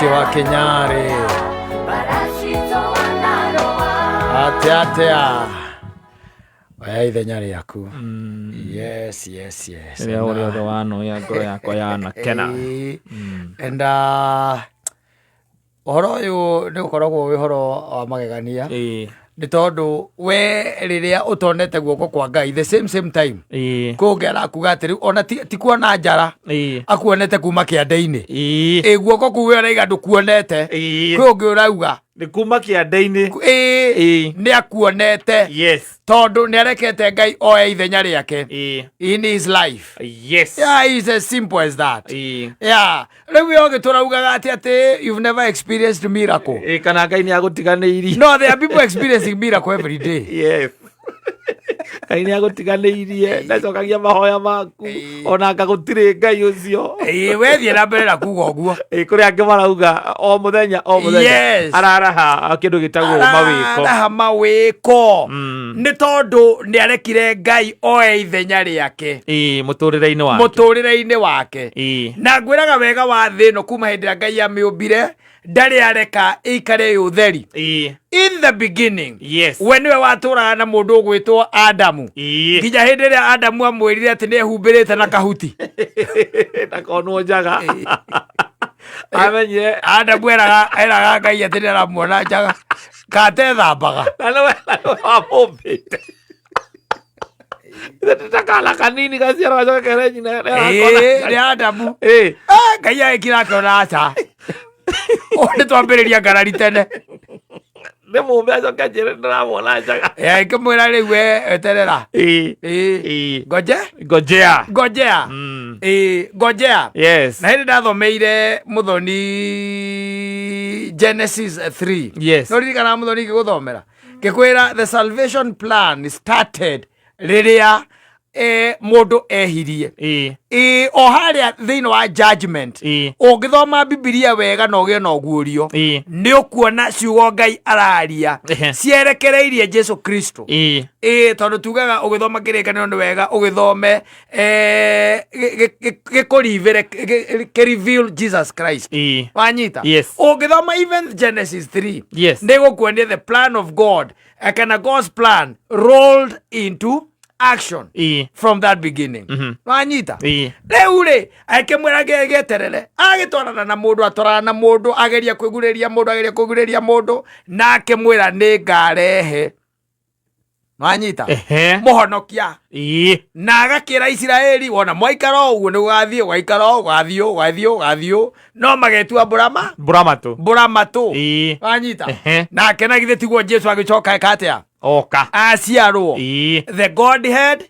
Muhiki wa Kenyari. Atea. Waya ithenya riaku. Yes. Ria uri othe wano ya ngoro yakwa yana kena. And horo uyu ni ukoragwo wi horo wa magegania. Ni tondu we riria utonete guoko kwa Ngai the same time kungera kuga atiri ona ti kuona njara akuonete kuma kiande-ini guoko kuwe uraiga ndukuonete kwi ungi urauga ni kuma kiande-ini ni akuonete tondu ni arekete Ngai oe ithenya riake in his life. It's as simple as that. Riu we oge turaugaga ati you've never experienced a miracle kana Ngai ni agutiganiirie. No, there are people experiencing miracle every day. Ngai ni agutiganiirie ndacokagia mahoya maku ona ngagutire Ngai ucio we thie na mbere na kuga uguo kuri angi marauga o muthenya araraha kindu gitagwo mawiko ni tondu ni arekire Ngai oe ithenya riake muturire-ini wake na ngwiraga wega wa thi no kuma hindi ya Ngai amiumbire ndari areka ikare utheri. In the beginning, when we waturaga na mundu gwitwo Adamu, nginya hindi ria Adamu amwirire ati ni ehumbirite na kahuti na konwo njaga amenye Adamu eraga Ngai ati ni aramuona njaga katethambaga na no amumbite takala kanini gaciara gacoka kere nyina ni Adamu Ngai agikira akiona aca onde twambiriria ngarari tene ne mumbe acoka njire ndiramwona njaga ikimwira riu we eterera ngojea na hindi ndathomeire muthoni Genesis 3 no ririkana muthoni ngiguthomera ngikwira the salvation plan started riria mundu ehirie o haria thiini wa judgment ungithoma Bibilia wega no gie no guurio ni ukuona ciugo Ngai araria cierekereirie Jesu Kristo tondu tugaga ugithoma kirikanio ni wega ugithome reveal Jesus Christ wanyita ungithoma even Genesis 3 ni gukuonia the plan of God kana God's plan rolled into action from that beginning. Wanyita riu ri akimwira geterere agitwarana na mundu atwarana na mundu ageria kwigureria mundu na akimwira ni ngarehe wanyita muhonokia na agakira Isiraeli wona mwaikara uguo ni gathio no magetua buramatu wanyita na akenagithe tiguo Jesu agicoka ekatia aciarwo the Godhead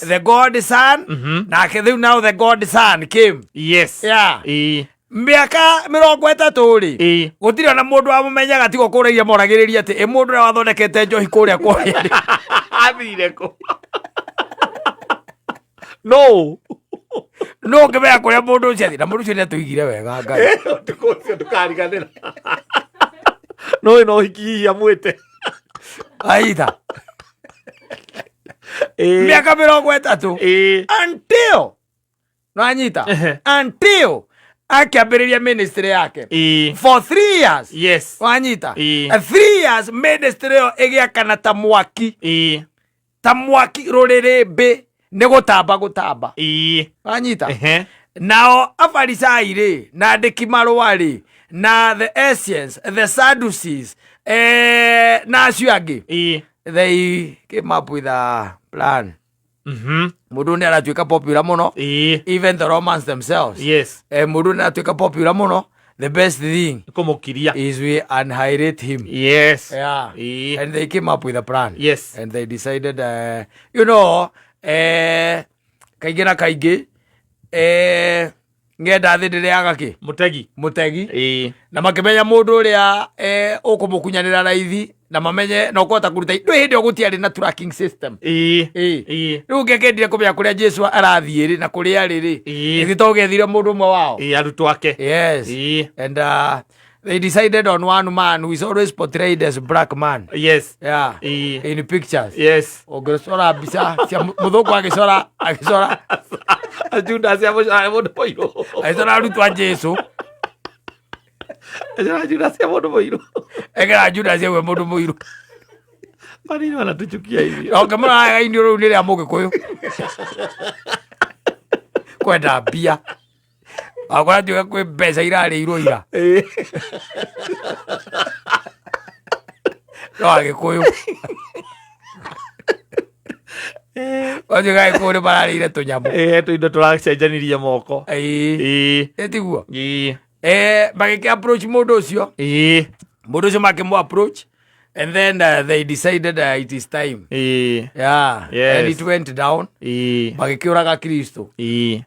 the God Son na kethiu now the God Son came miaka 30 ri gutiri ona mundu amumenyaga tigo kuragia moragiriria ati mundu ria wathondekete njohi kuria kwaria athire ku no ngimenya kuria mundu ucio athire mundu ucio ni atuigire wega Ngai ndukariganira no hiki amwite aitha miaka 30 until wanyita until akiambiriria ministry yake for 3 years wanyita 3 years ministry yo igiakana ta mwaki ruririmbi ni gutamba wanyita nao afarisai ri na andiki marua ri na the Asians the Sadducees na acio angi they came up with a plan. Mundu ni aratuika popular muno even the Romans themselves mundu ni aratuika popular muno the best thing kumukiria is we annihilate him. And they came up with a plan and they decided kaingi na kaingi ngenda thi ndiriaga ki mutegi na makimenya mundu uria ukumukunyanira raithi na mamenye no kota kuruta ndu hindi ogutiari na tracking system riu ngekendire kumenya kuria Jesu arathiiri na kuria riri ithitogethire mundu mwe wao arutwo ake and they decided on one man who is always portrayed as black man in pictures ogresora bisa cia muthungu agicora Judas ya mundu poyo agicora arutwo a Jesu Ejera Judas ya mundu muiru. Egera Judas ya mundu muiru. Mani wana tuchukia hivi. Okamara indio ru ni ya Mugikuyu. Kwenda bia. Agora njuga kwi mbeca irarĩirwo ira. No Agikuyu. Njuga Agikuyu mararĩire tũnyamũ. Tũindo tũracenjanirie moko. Tiguo. Magĩkĩ approach mũndũ ũcio. Mũndũ ũcio makĩmũ approach. And then they decided it is time. Yeah. Yes. And it went down. Magĩkĩũraga Kristo.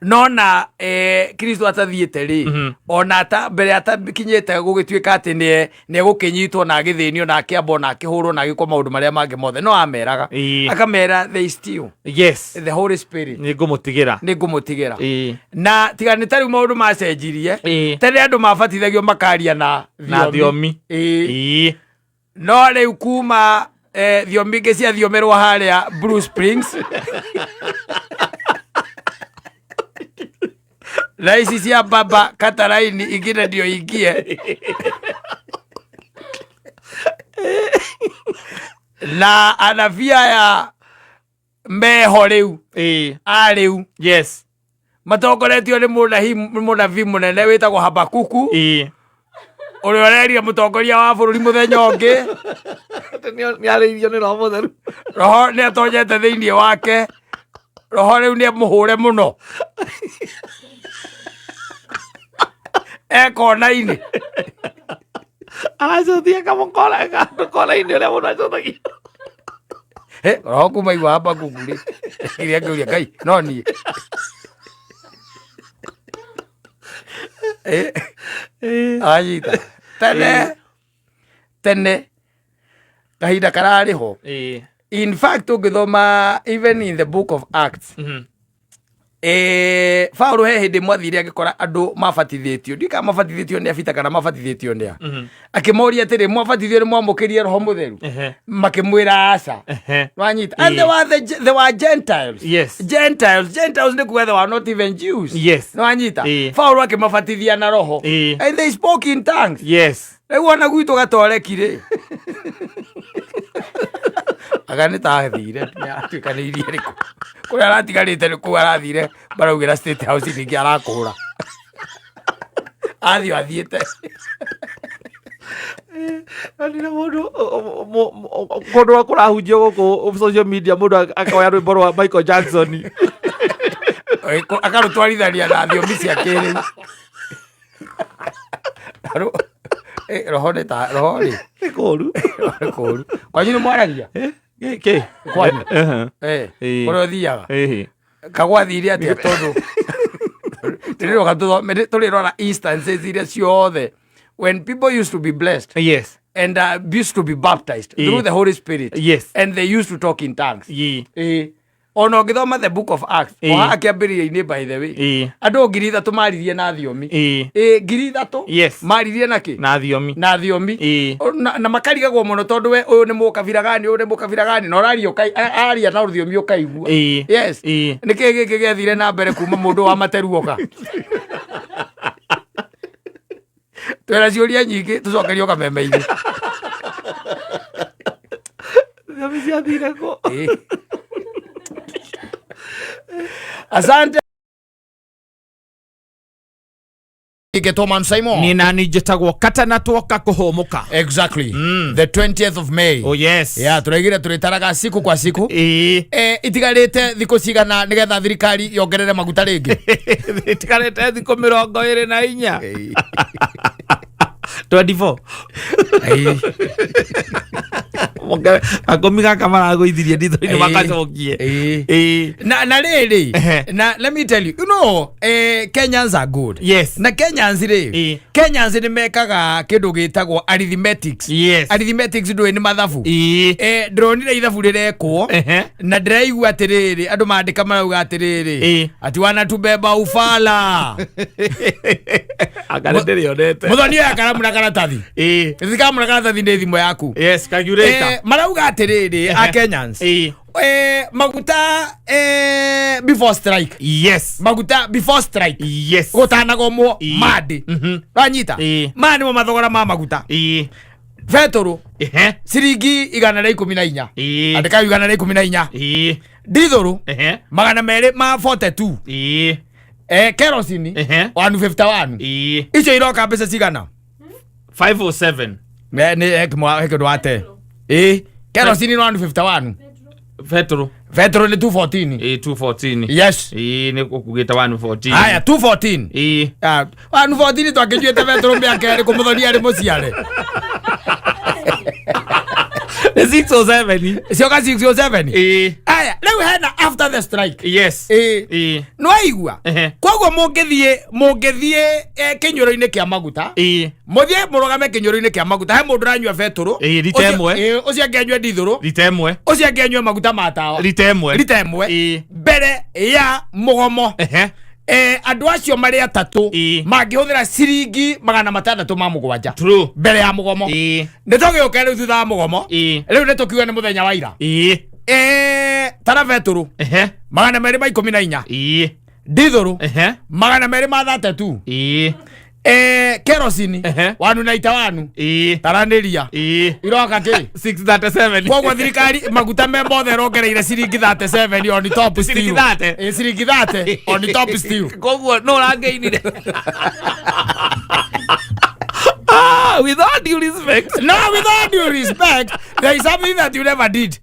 Nona Kristo atathiĩte rĩ. Ona ata mbere atakinyĩte gũgĩtuĩka atĩ nĩ egũkĩnyitwo na agĩthĩnio na akĩamba na akĩhũrwo na agĩkwo maũndũ marĩa mangĩ mothe. No ameraga. Akamera they still. Yes. The Holy Spirit. Nĩngũmũtigĩra. Na tiga nĩ tarĩu maũndũ macenjirie. Tene andũ mabatithagio makaria na thiomi. No rĩu kuma thiomi ingĩ cia thiomerwo harĩa Blue Springs na ici cia baba Kataraini ingine ndio ingie na anavia ya meho rĩu rĩu yes matongoretio nĩ mũnabii mũnene wĩtagwo Habakuku Uri oreria mutongoria wa bururi muthenya ũngĩ ni arĩirio nĩ Roho Mũtheru. Roho nĩ atonyete thĩinĩ wake. Roho rĩu nĩ mũhũre mũno. Kona-inĩ aracuthia kamũkora-inĩ ũrĩa mũndũ acuthagia. Roho kuma igua Habakuku rĩ kĩrĩa ngĩũria Ngai no niĩ. Anyita tene kahinda kararĩ ho. In fact ũngĩthoma even in the book of Acts Paulo he hĩndĩ mwathire agĩkora andũ mabatithĩtio ndika mabatithĩtio nĩ abita kana mabatithĩtio nĩ akĩmoria atĩrĩ mwabatithio nĩ mwamũkĩrie Roho Mũtheru makĩmwĩra aca wanyita and they were Gentiles. Yes. Gentiles nĩ kuga they were not even Jews. Yes. Wanyita Paulo akĩmabatithia na Roho and they spoke in tongues. Yes. Rĩu ona gwitũ gatorekire agane tathire atuĩkanĩirie rĩkũ kũrĩa aratigarĩte nĩ kũu arathire baraugĩra State House ningĩ arakũra athiĩte Nĩ mũndũ kũrahunjio gũkũ social media mũndũ akoya rwĩmbo rwa Michael Jackson akarũtwarithania na thiomi cia kĩrĩu. Roho nĩ ta roho rĩ nĩ kũũru kwanyu nĩ mwaragia kwanyu kũrĩa ũthiaga kagwathire atĩa tondũ tũrĩrora instances iria ciothe when people used to be blessed. Yes. And used to be baptized through the Holy Spirit. Yes. And they used to talk in tongues. Ona ũngĩthoma the book of Acts oha akĩambĩrĩria-inĩ by the way andũ 3,000 maririe na thiomi 3,000 yes maririe na kĩ na thiomi na makarigagwo mũno tondũ we ũyũ nĩ mũkabira gani ũyũ nĩ mũkabira gani na araria na rũthiomi ũkaigua. Yes. Nĩkĩ gĩkĩ gĩathire na mbere kuma mũndũ wa materu oka twĩra ciũria nyingĩ tũcokerio kameme-inĩ thiomi ciathire kũ. Asante. Igetwo Mansaimo. Ni nani njĩtagwo Kata na tuoka kũhũmũka. Exactly. The 20th of May. Oh yes. Yeah, tũraigire tũrĩtaraga siku kwa siku. Itigarĩte thikũ cigana nĩgetha thirikari yongerere maguta rĩngĩ. Itigarĩte thikũ 24. 24. Akomi gaka maragũithirie nditho-inĩ makacokie. Na rĩrĩ na let me tell you, you know Kenyans are good. Yes. Na Kenyans rĩ Kenyans nĩ mekaga kĩndũ gĩtagwo arithmetics. Yes. Arithmetics ndũĩ nĩ mathabu. Ndĩronire ithabu rĩrekwo na ndĩraigua atĩrĩrĩ andũ mandĩka marauga atĩrĩrĩ ati wanatubeba ufala. Agane ndĩrĩonete. Mũthoni oya karamu na karatathi. Thikamu na karatathi nĩ thimũ yaku. Yes, calculator. marauga atiriri a Kenyans maguta before strike. Yes. Maguta before strike. Yes. Gutanagomo madi. Banyita. Mani mo mathogora ma maguta. Vetoro. Ciringi 114. Andika 114. Dithoro. Magana mere ma 42. Kerosene 151. Icho iroka pesa cigana 507. Ne ekmwa ekedwate. Kerosene 151. Vetro ni 214. 214. Yes. Ni kugita 114. Aya 214. 114 to akejuete vetro mbia kere kumuthonia ari muciare. 607. Sioka 607. Aya, leo hena after the strike. Yes. No aigua. Koguo mungethie kinyoro-ini kia maguta. Muthie murugame kinyoro-ini kia maguta. He mundu ranyua vetro. Rita emwe. Ucio angenyua dithuru. Rita emwe. Ucio angenyua maguta ma tawa. Rita emwe. Mbere ya mugomo. Andu acio mari atatu mangihuthira ciringi 607. True. Mbere ya mugomo. Nitoge ukere thutha wa mugomo. Riu nitukiuga ni muthenya wa ira. Tara vetro. 214. Dithuru. 232. Kerosene 191. Taraniria. Iroka ki 637. Koguo thirikari maguta me mothe rongereire ciringi 37 on top still. Ciringi 30 on top still. Koguo no rangeinire. With all due respect. No, with all due respect, there is something that you never did.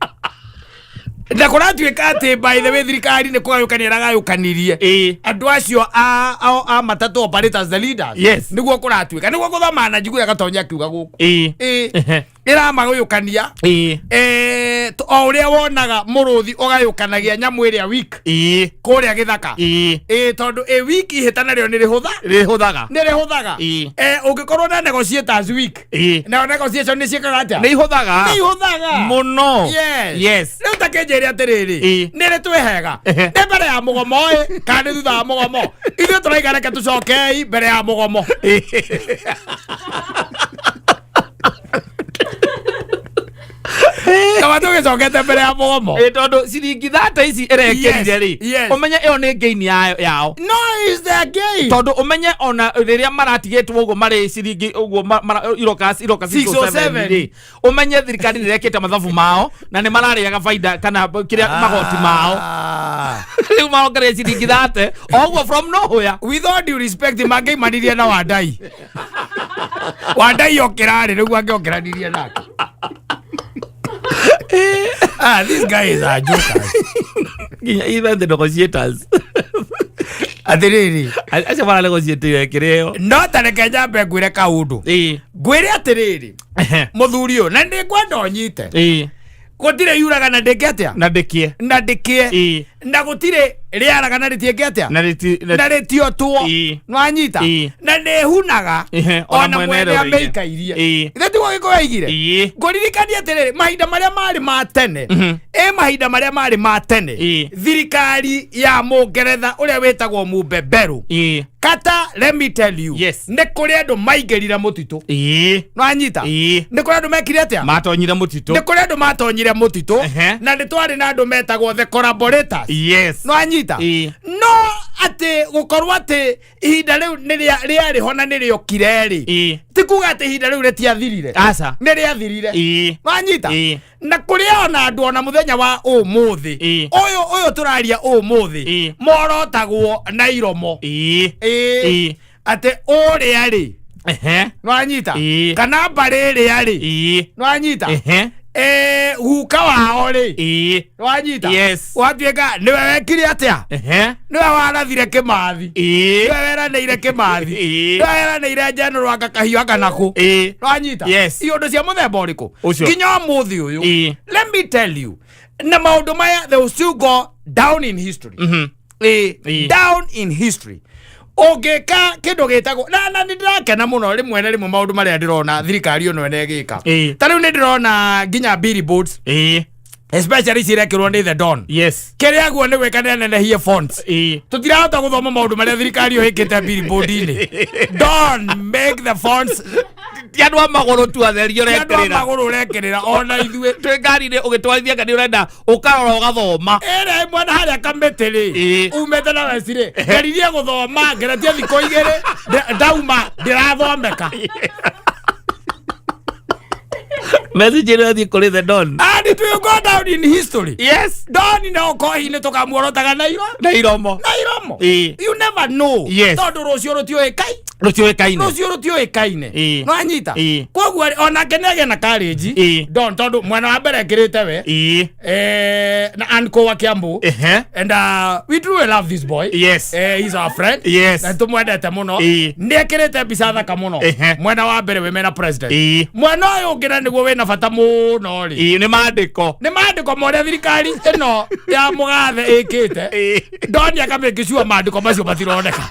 Na kora tuikate by the way thirikari ne kugayukania ragayukanirie andu acio a matatu operators the leaders. Yes. Niguo kuratuika niguo kuthoma na njiguya gatonya kiuga guku ira maguyukania o uria wonaga muruthi ugayukanagia nyamu iria week kuria githaka tondu week ihitana rio ni rihuthaga ungikorwo na negotiators week na negotiation ni ciekaga atia ni ihuthaga muno. Yes. Riu takenjeria atiriri nire twihega ni mbere ya mugomo kana thutha wa mugomo ithuĩ tũraiga reke tũcokei mbere ya mugomo. Kama tugicokete mbere ya mugomo tondu ciringi 30 ici irekerire ri umenye iyo ni gain yao. No, is the gain tondu umenye ona riria maratigitwo uguo mari ciringi uguo iroka 607 ri umenye thirikari nirekete mathabu mao na ni marariaga faida kana kiria magoti mao. Riu maongerere ciringi 30 oguo from nowhere. With all due respect mangai manirie na Wadai. Wadai okirari riu angiokiranirie nake. These guys are jokers. Even the negotiators. Atiriri. Acha mara negotiate kireo. No tane Kenya be gwire kaundu. Gwire atiriri. Muthurio na ndi kwenda onyite. Gutire yuraga na ndeketia. Na ndekie. Na gutire riaraga na ritie ketia. Na ritio tuo. Nwanyita. Na nehunaga ona mwene ameikairie. Itheti wo giko yaigire. Ngoririkania atiriri mahinda maria mari ma tene. Mahinda maria mari ma tene. Thirikari ya Mungeretha uria wetagwo Mumbeberu. Kata, let me tell you. Yes. Ne kuri andu maigerira mutitu. Nwanyita. Ne kuri andu mekire atia. Matonyire mutitu. Ne kuri andu matonyire mutitu. Na ni twari na andu metagwo the collaborators. Yes. Nwanyita. No ate gukorwo ate ihinda riu riari hona nirio kireri. Tikuga ate ihinda riu retiathirire. Asa. Niriathirire. Nwanyita. Na kuria ona andu ona muthenya wa umuthi. Oyo turaria umuthi. Morotagwo na iromo. Ate uria ri. Nwanyita. Kana mbari ria ri. Nwanyita. Guka wao ri. Nwanyita. Yes. Watuika niwe wekire atia. Niwe warathire Kimathi. Niwe weraneire Kimathi. Niwe weraneire General anga Kahio anga naku. Nwanyita. Yes. Iondu cia muthemba uriku. Nginya muthi uyu. Let me tell you. Na maundu maya they will still go down in history. Down in history. Ogeka kindu gitagwo na ndirakena muno rimwe na rimwe maundu maria ndirona thirikari ono ene gika. Tariu ni ndirona nginya billboards. Especially cirekirwo ni the Don. Yes. Kiria guo ni gwikana nene hie fonts. Tutirahota guthoma maundu maria thirikari yo hikite billboard-ini. Don make the fonts tiandwa magoro tu atherio rekerera magoro rekerera ona ithue twe ngari ni ugitwarithia ngari urenda ukarora ugathoma ere mwana haria kameteri umete na wesire ngaririe guthoma ngeretie thiko igiri ndauma ndirathomeka message ĩrĩa ĩthiĩ kũrĩ the Don. And it will go down in history. Yes. Don na okohi-inĩ tũkamuorotaga na iromo. You never know. Yes. Tondũ rũciũ rũtiũĩkai. Rũciũ rũtiũĩkaine. No anyita. Koguo onake nĩagĩa na courage. Don tondũ mwena wa mbere ekĩrĩte we. Na Anko wa Kiambu. And we truly love this boy. Yes. He's our friend. Yes. Na tũmwendete mũno. Nĩekĩrĩte mbica thaka mũno. Mwena wa mbere we mena president. Mwena ũyũ ũngĩ na nĩguo wĩna bata mũno rĩ. Nĩ maandĩko morĩa thirikari ĩno ya mũgathe ĩkĩte. Don akamake sure maandĩko macio matironeka.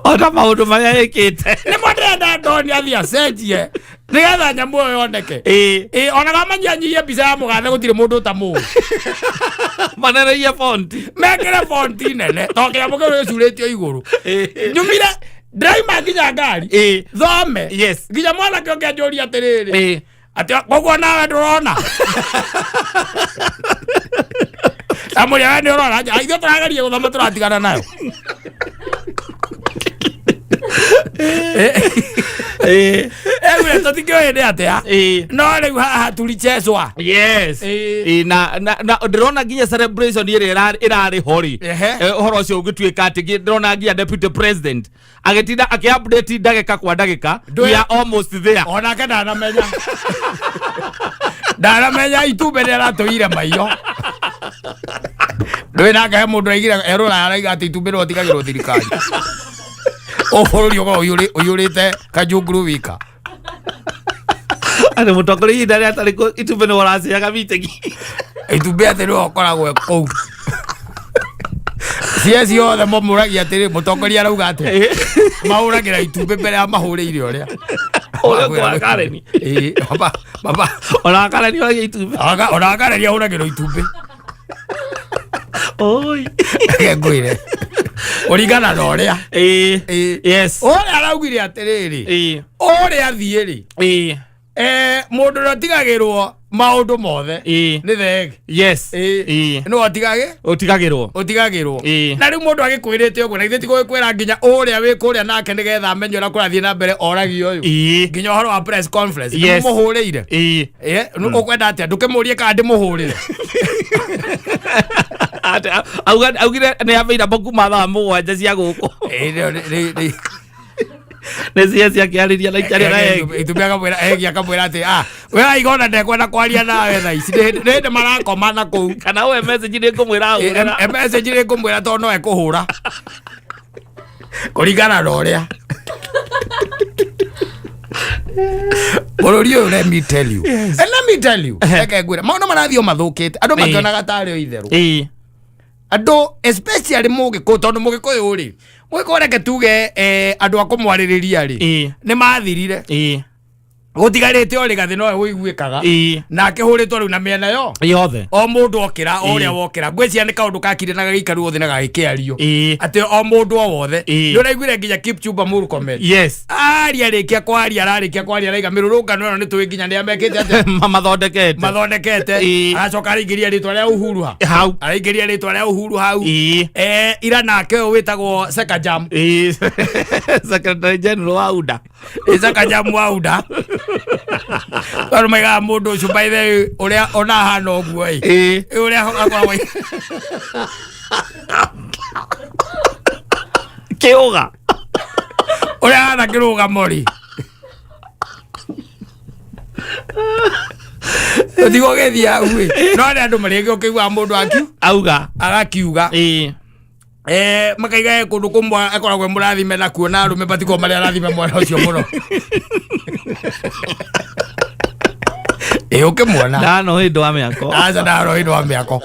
Ona maũndũ marĩa ĩkĩte. Nĩ mũndũ Don athiĩ acenjie nĩgetha nyamũ ĩyo yoneke. Onaga manyanyihie mbica ya mũgathe gũtirĩ mũndũ ũtamũĩ. Manereie fonti. Mekĩre fonti nene tondũ kĩnyamũ kĩu gĩcurĩtio igũrũ. Nyumire driver nginya ngari thome. Yes. Nginya mwanake ũngĩ anjũria atĩrĩrĩ atĩ koguo nawe ndũrona. Amũria we nĩ ũrona ithuĩ tũrageria gũthoma tũratigana nayo. Ewe tũtikĩũĩ nĩ atĩa no rĩu haha tulichezwa. Yes. Na ndĩrona nginya celebration ĩrĩa ĩrarĩ ho rĩ ũhoro ũcio ũgĩtuĩka atĩ ndĩrona nginya deputy president agĩtinda akĩ-update ndagĩka kwa ndagĩka. We are almost there. Onake ndanamenya itumbĩ nĩaratũire maiyo. Ndũĩ nake he mũndũ aigire erũra araiga atĩ itumbĩ rĩtigagĩrwo thirikari. Bũrũri ũkorwo ũiyũrĩte kanjũngũrũ wika. Andũ mũtongoria ihinda rĩrĩa atarĩ itumbĩ nĩ ũraciaga meeting. Itumbĩ atĩ nĩwe ũkoragwo kũu. Cieci othe mamũragia atĩrĩ mũtongoria arauga atĩ mahũragĩra itumbĩ mbere ya mahũrĩire ũrĩa. Ũrĩa Karen. Baba. Ona Karen ũragia itumbĩ. Ona Karen ahũragĩrwo itumbĩ. Oi. Ngwĩre. Ũringana na ũrĩa. Yes. Ũrĩa araugire atĩrĩrĩ. Ũrĩa athiĩ rĩ. Mũndũ ũrĩa ũtigagĩrwo maũndũ mothe nĩ thenge. Yes. No ũtigagĩrwo. Na rĩu mũndũ agĩkwĩrĩte ũguo na ithuĩ tigũgĩkwĩra nginya ũrĩa wĩ kũrĩa nake nĩgetha amenye ũrĩa kũrathiĩ na mbere oragio ũyũ. Nginya ũhoro wa press conference. Mũhũrĩire. Ũkwenda atĩa ndũkĩmũrie kana ndĩmũhũrĩre. Augire nĩ available kuma thaa mũgwanja cia gũkũ. Nĩ ciakĩarĩria na itarĩ na Itumbĩ akamwĩra atĩ we aigona ndekwenda kwaria nawe thaa ici nĩ hĩndĩ marakoma na kũu. Kana we message nĩ ngũmwĩra ahũrĩra. Message nĩ ngũmwĩra tondũ no ekũhũra kũringana na ũrĩa. Bũrũri ũyũ let me tell you. Reke ngwĩre maũndũ marathiĩ mathũkĩte andũ makĩonaga tarĩ o itherũ. Andũ especially Mũgĩkũyũ tondũ Mũgĩkũyũ rĩ Mũgĩkũyũ reke tuge andũ a kũmwarĩrĩria rĩ nĩ mathirire. Gũtigarĩte o rĩgathĩ nowe wĩiguĩkaga na akĩhũrĩtwo rĩu na mĩena yothe. O mũndũ okĩra o ũrĩa wokĩra ngwĩciria nĩ kaũndũ kakire na gagĩikaru othe na gagĩkĩario atĩ o mũndũ o wothe nĩ ũraiguire nginya Kipchumba Murkomen. Yes. Arĩkia kwaria araiga mĩrũrũngano ĩno nĩ tũĩ nginya nĩ amekĩte atĩa mathondekete. Aracoka araingĩria rĩtwa rĩa Uhuru hau. Ira nake ũyũ wĩtagwo Sekajam. Secretary General wa UDA. Sekajam wa UDA. Tondũ maigaga mũndũ ũcio by the way ũrĩa ona hana ũguo ũrĩa akoragwo kĩũga ũrĩa hana kĩrũgamo rĩ. Ũtigo gĩthiĩ hau no nĩ andũ marĩgĩ ũkĩiguaga mũndũ agakiuga makaiga kũndũ kũmwe akoragwo mũrathime na kuona arũme batiko marĩa arathime mwana ũcio mũno. Ũkĩmuona ndano hĩndĩ wa mĩako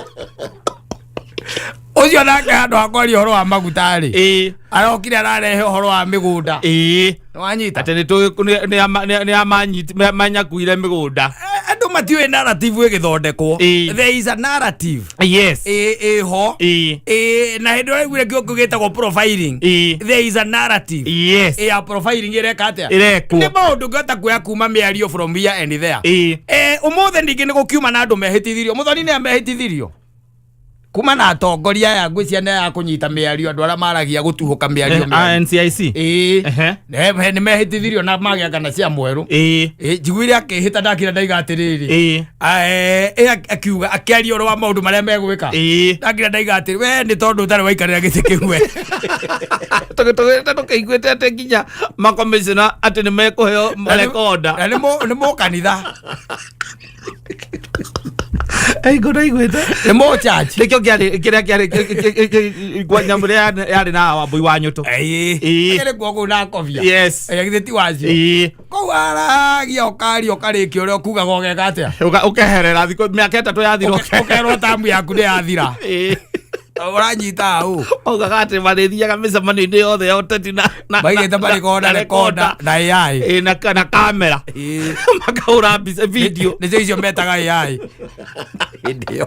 ũcio nake handũ ha kwaria ũhoro wa maguta rĩ arokire ararehe ũhoro wa mĩgũnda. Nĩwanyita atĩ nĩ amanyakuire mĩgũnda. Andũ Andu matiwe narrative igithondekwo. There is a narrative. Yes. Ho. Na hindu iguire kiongo gitagwo profiling. There is a narrative. Yes. Profiling ireka atia. Ireko. Ni maundu ngota kuya kuma miario from here and there. Umuthe ndingi ni gukiuma na andu mehitithirio. Muthoni ni amehitithirio. Kuma na atongoria ya ngwĩcia nĩ ya kũnyita mĩario andũ arĩa maragia gũtuhũka mĩario NCIC nĩ mehĩtithirio na magĩa kana cia mwerũ njiguire akĩhĩta ndakira ndaiga atĩrĩrĩ akiuga akĩaria ũhoro wa maũndũ marĩa megwĩka ndakira ndaiga atĩrĩ we nĩ tondũ ũtarĩ waikarĩra gĩtĩ kĩu we tũkĩiguĩte atĩ nginya makomishona atĩ nĩ mekũheo marekonda na nĩ mũkanitha nĩ mo church nĩkĩo kĩarĩ kwa nyamũ yarĩ na Wambui wa Nyũtũ kĩrĩ kuo na kobia githĩ ti wacio kũu aragia ũkaria ũkarĩkia ũrĩa ũkugaga ũgeka atĩa ũkeherera thikũ mĩaka 3 yathira ũkerwo tamu yaku nĩ yathira uranyita u ogaga atĩ marĩthiaga mĩcemanio-inĩ yothe ya ũteti na maigĩte marekonda na AI na kamera makahũra video nĩcio icio metaga AI ndio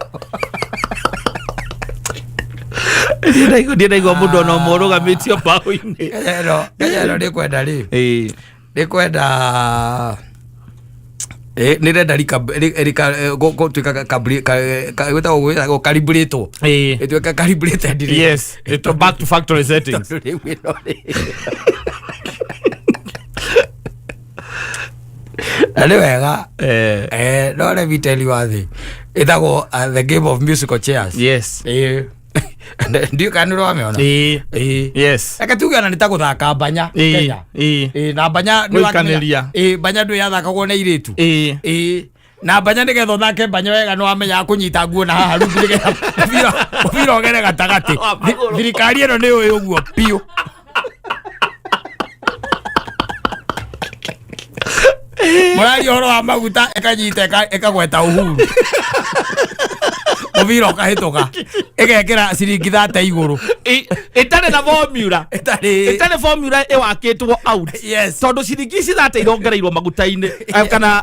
ndiĩ ndaigua mũndũ ona ũmwe ũrũgamĩtio mbaũ-inĩ ero nĩkwenda rĩ nĩkwenda nirenda gũtuĩka calibrator ĩtuĩka calibrated. Yes, it's back to factory settings. Nĩ wega no let me tell you athi ĩtagwo the game of musical chairs. Yes. Ndio kana ũrameona. Yes. Aka tuge ona nĩtagũthaka banya Kenya. Na banya nĩ wakanĩria. Banya ndũ yathakagwo na iritu. Na banya nĩgetha ũthake banya wega nĩ wamenya kũnyita nguo na haha rungu nĩgetha mũbira ũgere gatagatĩ. Thirikari ĩno nĩ ũĩ ũguo piũ. Mũrari ũhoro wa maguta ĩkanyita ĩkagweta Uhuru. Mũbira ũkahĩtũka ĩgekĩra ciringi 30 igũrũ ĩtarĩ na formula ĩtarĩ formula ĩwakĩtwo out tondũ ciringi ici 30 irongereirwo maguta-inĩ kana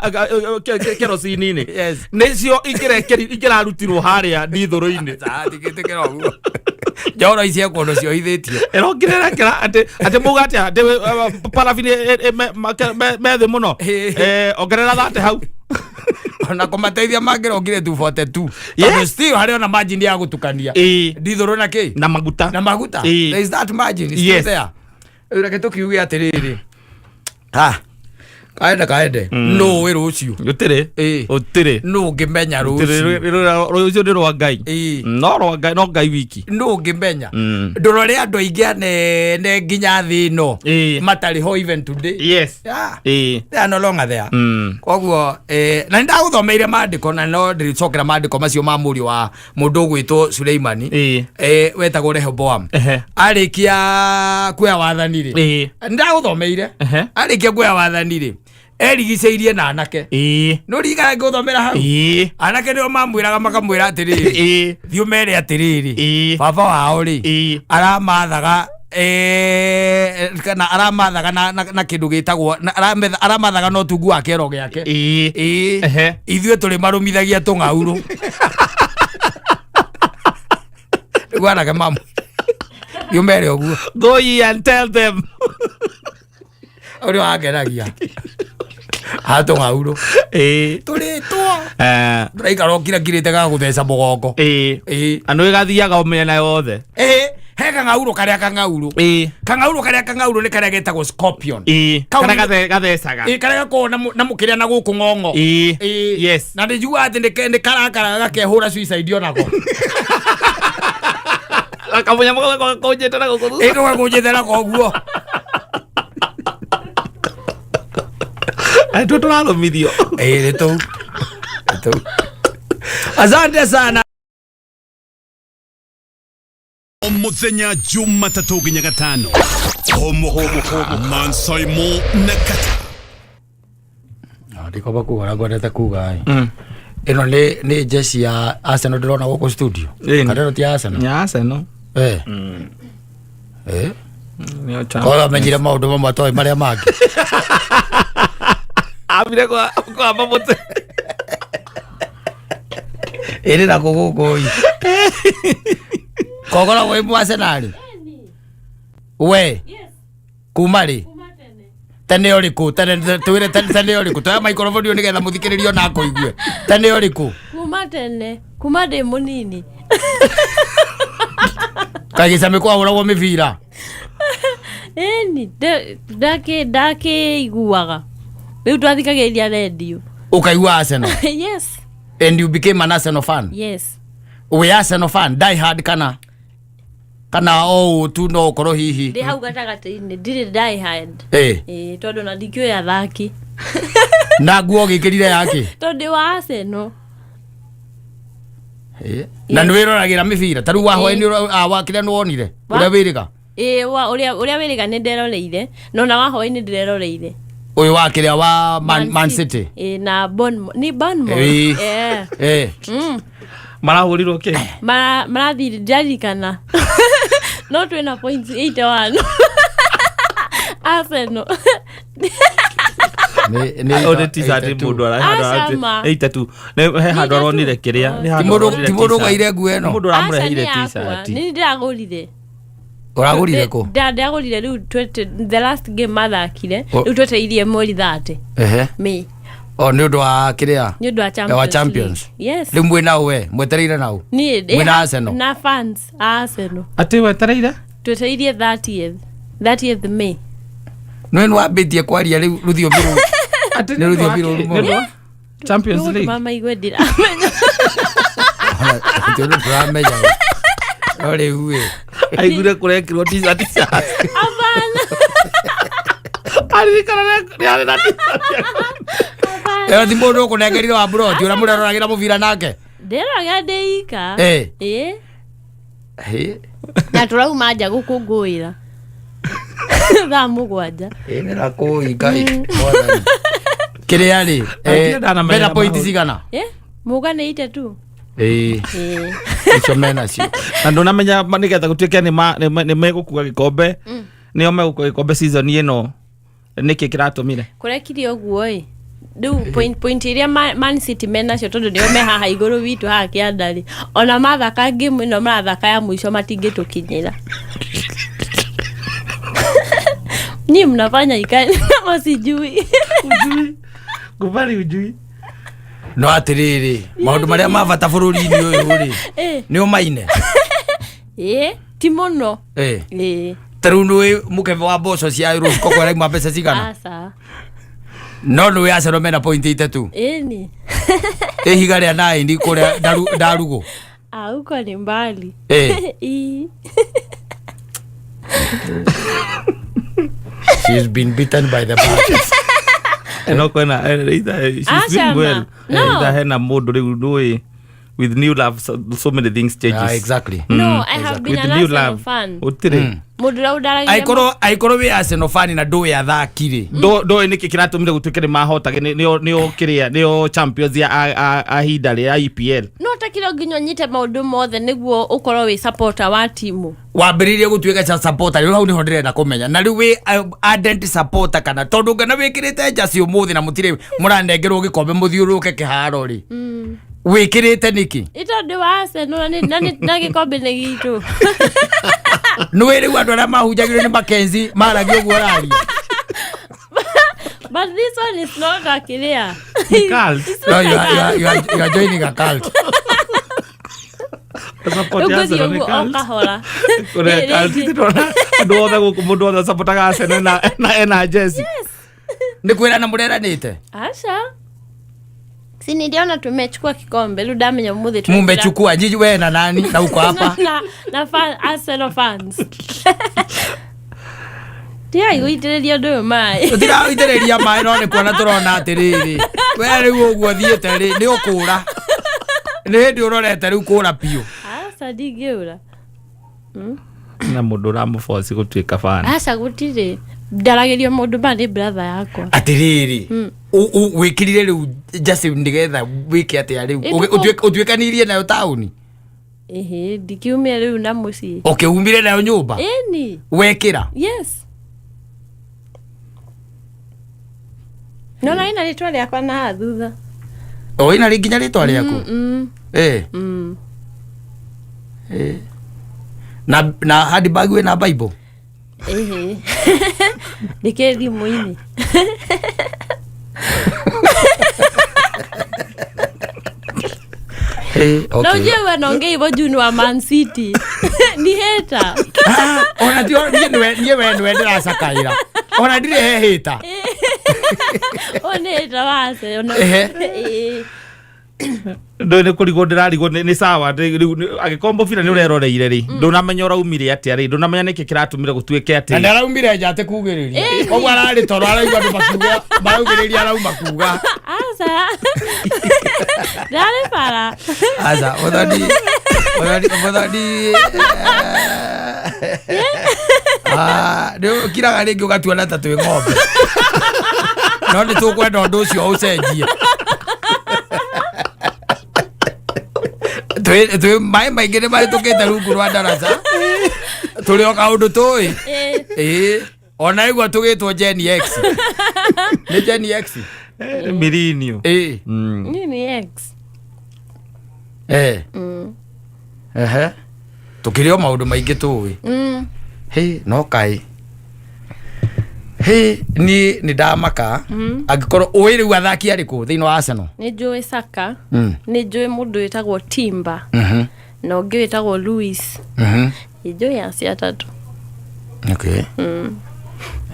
kerosini-inĩ nĩcio ingĩrarutirwo harĩa ndithũrũ-inĩ tigĩtĩkĩra ũguo njoro ici ekondo ciohithĩtio ĩrongererekera atĩ muga atĩa parabini methĩ mũno ongerera 30 hau na kumateithia mangĩrongire 242 tondũ still harĩ ona margin ya gũtukania ndithũrũ na kĩ na maguta there is that margin still there reke tũkiuge atĩrĩrĩ kaende no wĩ rũciũ ũtĩrĩ no ngĩmenya rũciũ nĩ rwa Ngai no Ngai wiki no ngĩmenya ndũrore andũ aingĩ anene nginya thĩ ĩno matarĩ ho even today they are no longer there koguo na nĩndagũthomeire maandĩko na no ndĩrĩcokera maandĩko macio ma mũriũ wa mũndũ ũgwĩtwo Suleimani wetagwo Rehoboam arĩkia kuoya wathani rĩ nĩndagũthomeire arĩkia kuoya wathani rĩ erigicĩirie na anake no riga ngũthomera hau anake nĩo mamwĩraga makamwĩra atĩrĩrĩ thiĩ ũmere atĩrĩrĩ baba wao rĩ aramathaga kana aramathaga na kĩndũ gĩtagwo aramathaga no tungu wa kĩero gĩake ithuĩ tũrĩ marũmithagia tũng'aurũ nĩguo anake mamu thiĩ ũmere ũguo go ye and tell them ũrĩa wangenagia hato ngauro turitwo ndiraikara okira-kirĩte ga gũtheca mũgongo andu igathiaga ũmĩena yothe he kang'aurũ karĩa kang'aurũ nĩ karĩa getagwo scorpion karĩa gathecaga karĩa gakorwo na mũkĩrĩa na gũkũ ng'ong'o na nĩnjugaga atĩ nĩ karakaraga gakehũra suicide onako gakamunya gakũnjĩte na gũkũ gakũnjĩte na koguo tu tunalomithio tu asante sana muthenya Jumatatu nginya gatano homo Mansaimo na Kata ndiko bakuga ngwendete kuga ino ni jeshi ya Arsenal ndĩrona gũkũ studio kana ti Arsenal ya Arsenal kola menyire maũndũ mamwe toĩ marĩa mangĩ abire kwa mabote ere na kugukoi kogora we mu Arsenal we kumari tene oriku tene twire tene oriku toya microphone ni getha muthikiririo na koigue tene oriku kuma tene kuma de munini kagisa mekwa uragwo mivira eni dake iguaga riu twathikagiria radio ukaigua Arsenal yes and you became an Arsenal fan yes we Arsenal fan die hard kana tu no koro hihi ndi hau gatagati-ini ndiri die hard tondu na ndikio ya thaki na guo gikirire yake tondu wa Arsenal na nwiroragira mibira taru wa hoeni wakire nwonire uria wiriga uria wiriga ni nderoreire no na wa hoeni ndireroreire uyu wakire wa Man City na Bournemouth marahurirwo ke marathire ndirikana no twina points 81 Arsenal ode t-shirt mundu arahanda 82 he handu aronire kiria timundu gaire nguo eno mundu aramurehire t-shirt ni ndiragurire uragurire ko ndagurire riu the last game mathakire riu tweteithie mweri 30 me ni undu wa kiria ni undu wa champions yes riu mwina we mwetereire nau mwina Arsenal na fans Arsenal ati wetereire tweteithie 30th May no wambitie kwaria riu ruthio biru ati ni ruthio biru Champions League mama igwendira ati turamenya ore uwe aigure kurekirwo t-shirt abana ari kana ni na ti mundu kunengerire wa broti ura mureroragira muvira nake nderaga ndeika na turauma nja gukunguira thaa mugwanja nira kuingai kiria ri mena point cigana muganite tu icio mena cio na ndunamenya nigetha gutuike ni megukua gikombe nio megukua gikombe season ino niki kiratumire kurekirie uguo riu point iria Man City mena cio tondu nio me haha iguru witu haha kiandari ona mathaka game ino marathaka ya mwisho matingitukinyira ni mnafanya ikani kama sijui kubali ujui no atiriri maundu maria mavata bururi-ini uyu ri ni umaine ti muno taru ni mukebe wa mboco cia euro koko raima mbeca cigana asa no ni Arsenal mena point 3 ni higa ria 9 kuria ndarugo uko ni mbali she's been beaten by the Barclays no kwena she's doing well either hena mundu riu ndui with new love so many things changes exactly no I have been an Arsenal fan utire mundu rau ndaragia aikoro we Arsenal fan na ndui athakire ndo niki kiratumire gutukire mahotage nio kiria nio champions ya hinda ria EPL no takiro nginya nyite maundu mothe niguo ukorwo wi supporter wa timu wambiririe gutuika cha supporter riu hau niho ndirenda kumenya na riu wi ardent supporter kana tondu ngana wikirite jasi umuthi na mutire muranengerwo gikombe muthiuruke kiharo ri wikirite niki itondu wa Arsenal na gikombe ni gitu no riu andu aria mahunjagire ni Mackenzie maragio guo rari but this one is not a clear cult no, you are joining a cult okahora ndothe guku mundu othe supportaga Arsenal na jersey ni kwira na mureranite acha si niliona tumechukua kikombe lu damenya umuthi mumechukua jiji wewe na nani na uko hapa na fan Arsenal fans tia iguitereria ndu mai utira itereria mai no ni kuona turona atiriri wewe riu uguo thiete ri ni ukura ni ndi urorete riu kura pio asa ndigiura na mundu ramuforce gutuika fan asa gutire ndaragerio mundu bandi brother yakwa atiriri wikirire riu just ndigetha wiki atia riu utuikanirie nayo tauni ndikiumia riu na muci ukiumire nayo nyumba ni wekira yes no ina ritwa riakwa na thutha ina ringinya ritwa riaku Na handbag we na Bible. Dikeri muini. Okay. No jewe nongei bo junu wa Man City. Ni hater. Ona dio niwe ndira sakaira. Ona ndire hater. Ona hater wase ona. Ndone kurigo ndirarigo ni sawa agikombo fira ni ureroreire ri ndunamenya uraumire atia ri ndunamenya niki kiratumire gutuike atia na araumire njate kugiriria ogwa arari toro araigwa ndu makuga baugiriria arauma kuga asa dale para asa odani ndio kiraga ringi ugatua na tatu ng'ombe no ni tukwenda undu ucio ucenjie twe mai maingĩ nĩ marĩtũkĩte rungu rwa ndaraca tũrĩ o kaũndũ tũĩ ona igua tũgĩtwo Gen X nĩ Gen X mirinio nini X tũkĩrĩ o maũndũ maingĩ tũĩ no kaĩ ni ndamaka angĩkorwo ũĩ rĩu athaki arĩkũ thĩinĩ wa Arsenal nĩ njũĩ Saka nĩ njũĩ mũndũ wĩtagwo Timber na ũngĩ wĩtagwo Luis nĩ njũĩ acio atatũ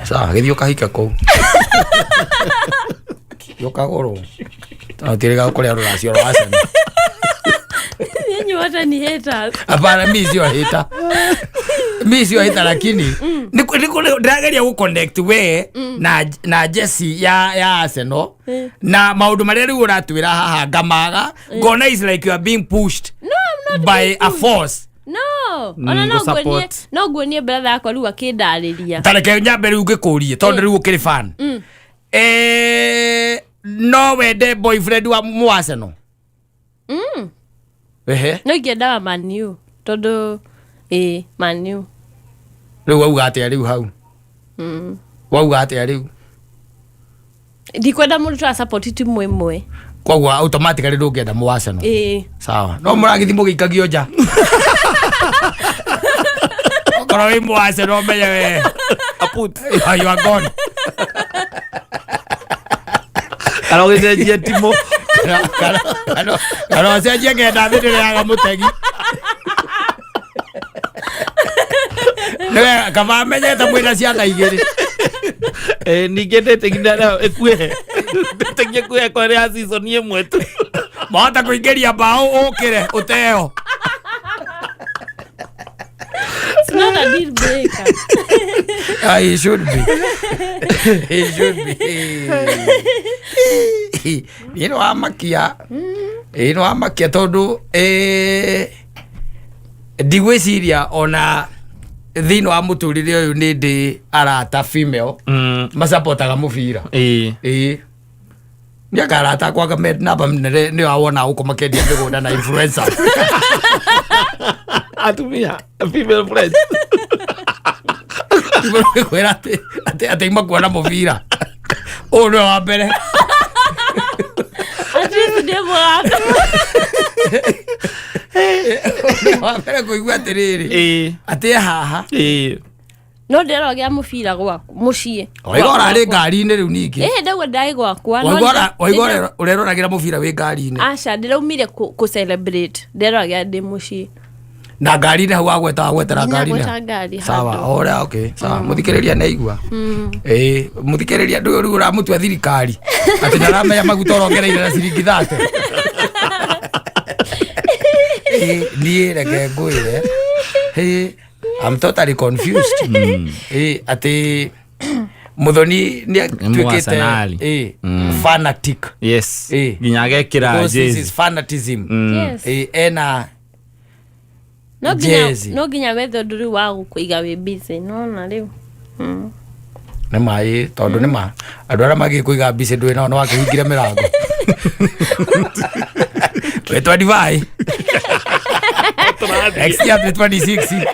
sawa gĩthiĩ ũkahika kũu ũkagũrwo tũtirĩga kũrĩa rũracio rwa Arsenal Nyinyi wote ni haters. Hapana, mimi sio hater. Mimi sio hater lakini niko ndageria ku connect we na Jesse ya Arsenal na maundu maria riu uratwira haha ngamaga ngona is like you are being pushed by a force. No, ona no gwonie brother akwa riu akindariria. Tareke nyambe riu ngikurie tondu riu ukiri fan. No wende boyfriend wa mu Arsenal. No ngenda wa Man U tondu Man U. Riu wauga atia riu hau. Wauga atia riu. Ndikwenda mundu twa support timu imwe. Kwagua automatically ndungenda mu Arsenal. Sawa. No muragithi mugikagio nja. Okoro wi mu Arsenal menye we. Aput. You are gone. Kalo gecenjia timo. Kalo cenjia ngenda thindire yaga mutegi. Newe kama menyete mwina ciana igiri. Ningendete ngina Kwìhe. Ndete Kwìhe kwa ria season imwe tu. Mahota kuingeria bao ukire uteo. It's not a deal breaker. He should be. He should be. Ino amakia tondu ndigwiciria ona thĩinĩ wa mũtũrĩre ũyũ nĩ ndĩ arata female masapotaga mũbira nĩ akarata kwaga namba nĩ wawona uko makendia mĩgũnda na influencer atumia female friends kwĩra atĩ imakuona mũbira ũũ nĩ wa mbere wambere kuigua atiriri ati haha no nderogia mubira gwaku mucii oigora ri ngari-inĩ riu ningi ndagwa ndai gwakwa oigora ureroragira mubira wi ngari-inĩ aca ndiraumire ku celebrate nderogia ndi mucii na ngari-inĩ hau wagwetera ngari-inĩ sawa ora okay sawa muthikiriria nĩ igua muthikiriria ndu riu uramutua thirikari ati ndaramenya maguta urongereire na ciringi 30 niĩ reke ngwĩre I'm totally confused ati muthoni nĩ atuĩkĩte fanatic yes nginya agekĩra jezi this is fanatism ena no nginya wethe ũndũ rĩu wa gũkũiga wĩ busy nona rĩu nĩ maĩ tondũ nĩ ma andũ arĩa magĩkũiga busy ndũĩ nao nĩ wakĩhingire mĩrango wetwa divai next year 26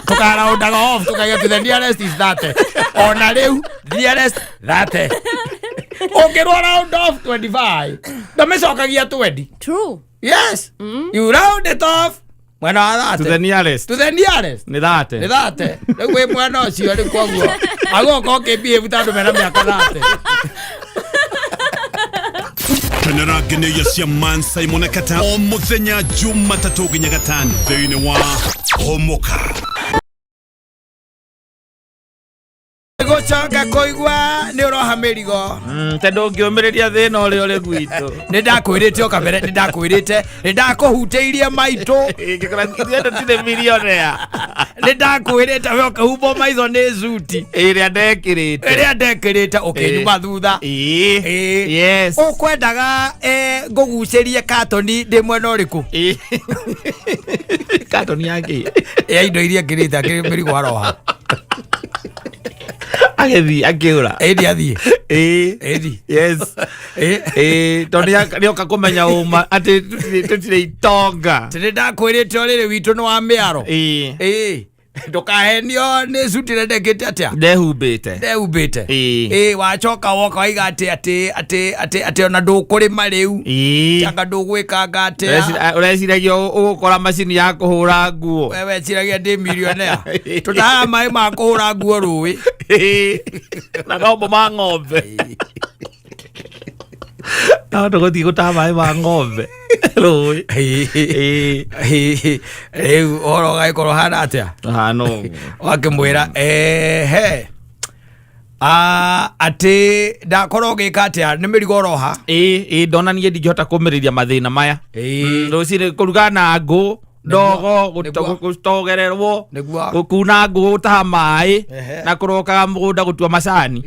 tukaraundaga off tukagia to the nearest is that ona riu nearest that Okay, round off 25. Ndamecokagia 20. True. Yes. You round it off. Mwena wa 30. To the nearest. To the nearest. Ni 30. Ni 30. Nĩguo mwena ũcio nĩ koguo. Agoka ũkĩmbie tondũ mena mĩaka 30. Kanaragene cia Mansaimo na Kata o muthenya Jumatatu nginya Gatano thĩinĩ wa Homoka. Gucoka kuigua ni uroha mirigo tendo ngiumiria thina uri uri gwitu ni ndakwirite o kabere ni ndakwirite ni ndakuhuteirie maitu ngikora ndienda tire millionaire ni ndakwirite we ukahumbo maitho ni zuti iria ndekirite ukinyuma thutha yes ukwendaga ngugucerie katoni ndi mwena uriku katoni yake indo iria ngirite mirigo aroha agethi akiura athie yes nioka kumenya uma ati tutire itonga tiri ndakwirite oriri witu ni wa miaro ndukahenio ni cutire ndekite atia ndehumbite wacoka woka waiga ati ona ndukurima riu anga ndugwikanga atia ureciragia ugukora macini ya kuhura nguo wewe ciragia ndi millionaire tutaha mai ma kuhura nguo ruwi na ngombo ma ng'ombe tuguthii gutaha mai ma ng'ombe ruwi riu oro gaikorwo hana atia hano wakimwira ati ndakorwo ngika atia ni mirigo roha ndona nie ndingihota kumiriria mathina maya rucini kuruga na ngũ ndogo gutogererwo gukuna ngũ gutaha mai na kurokaga mugunda gutua macani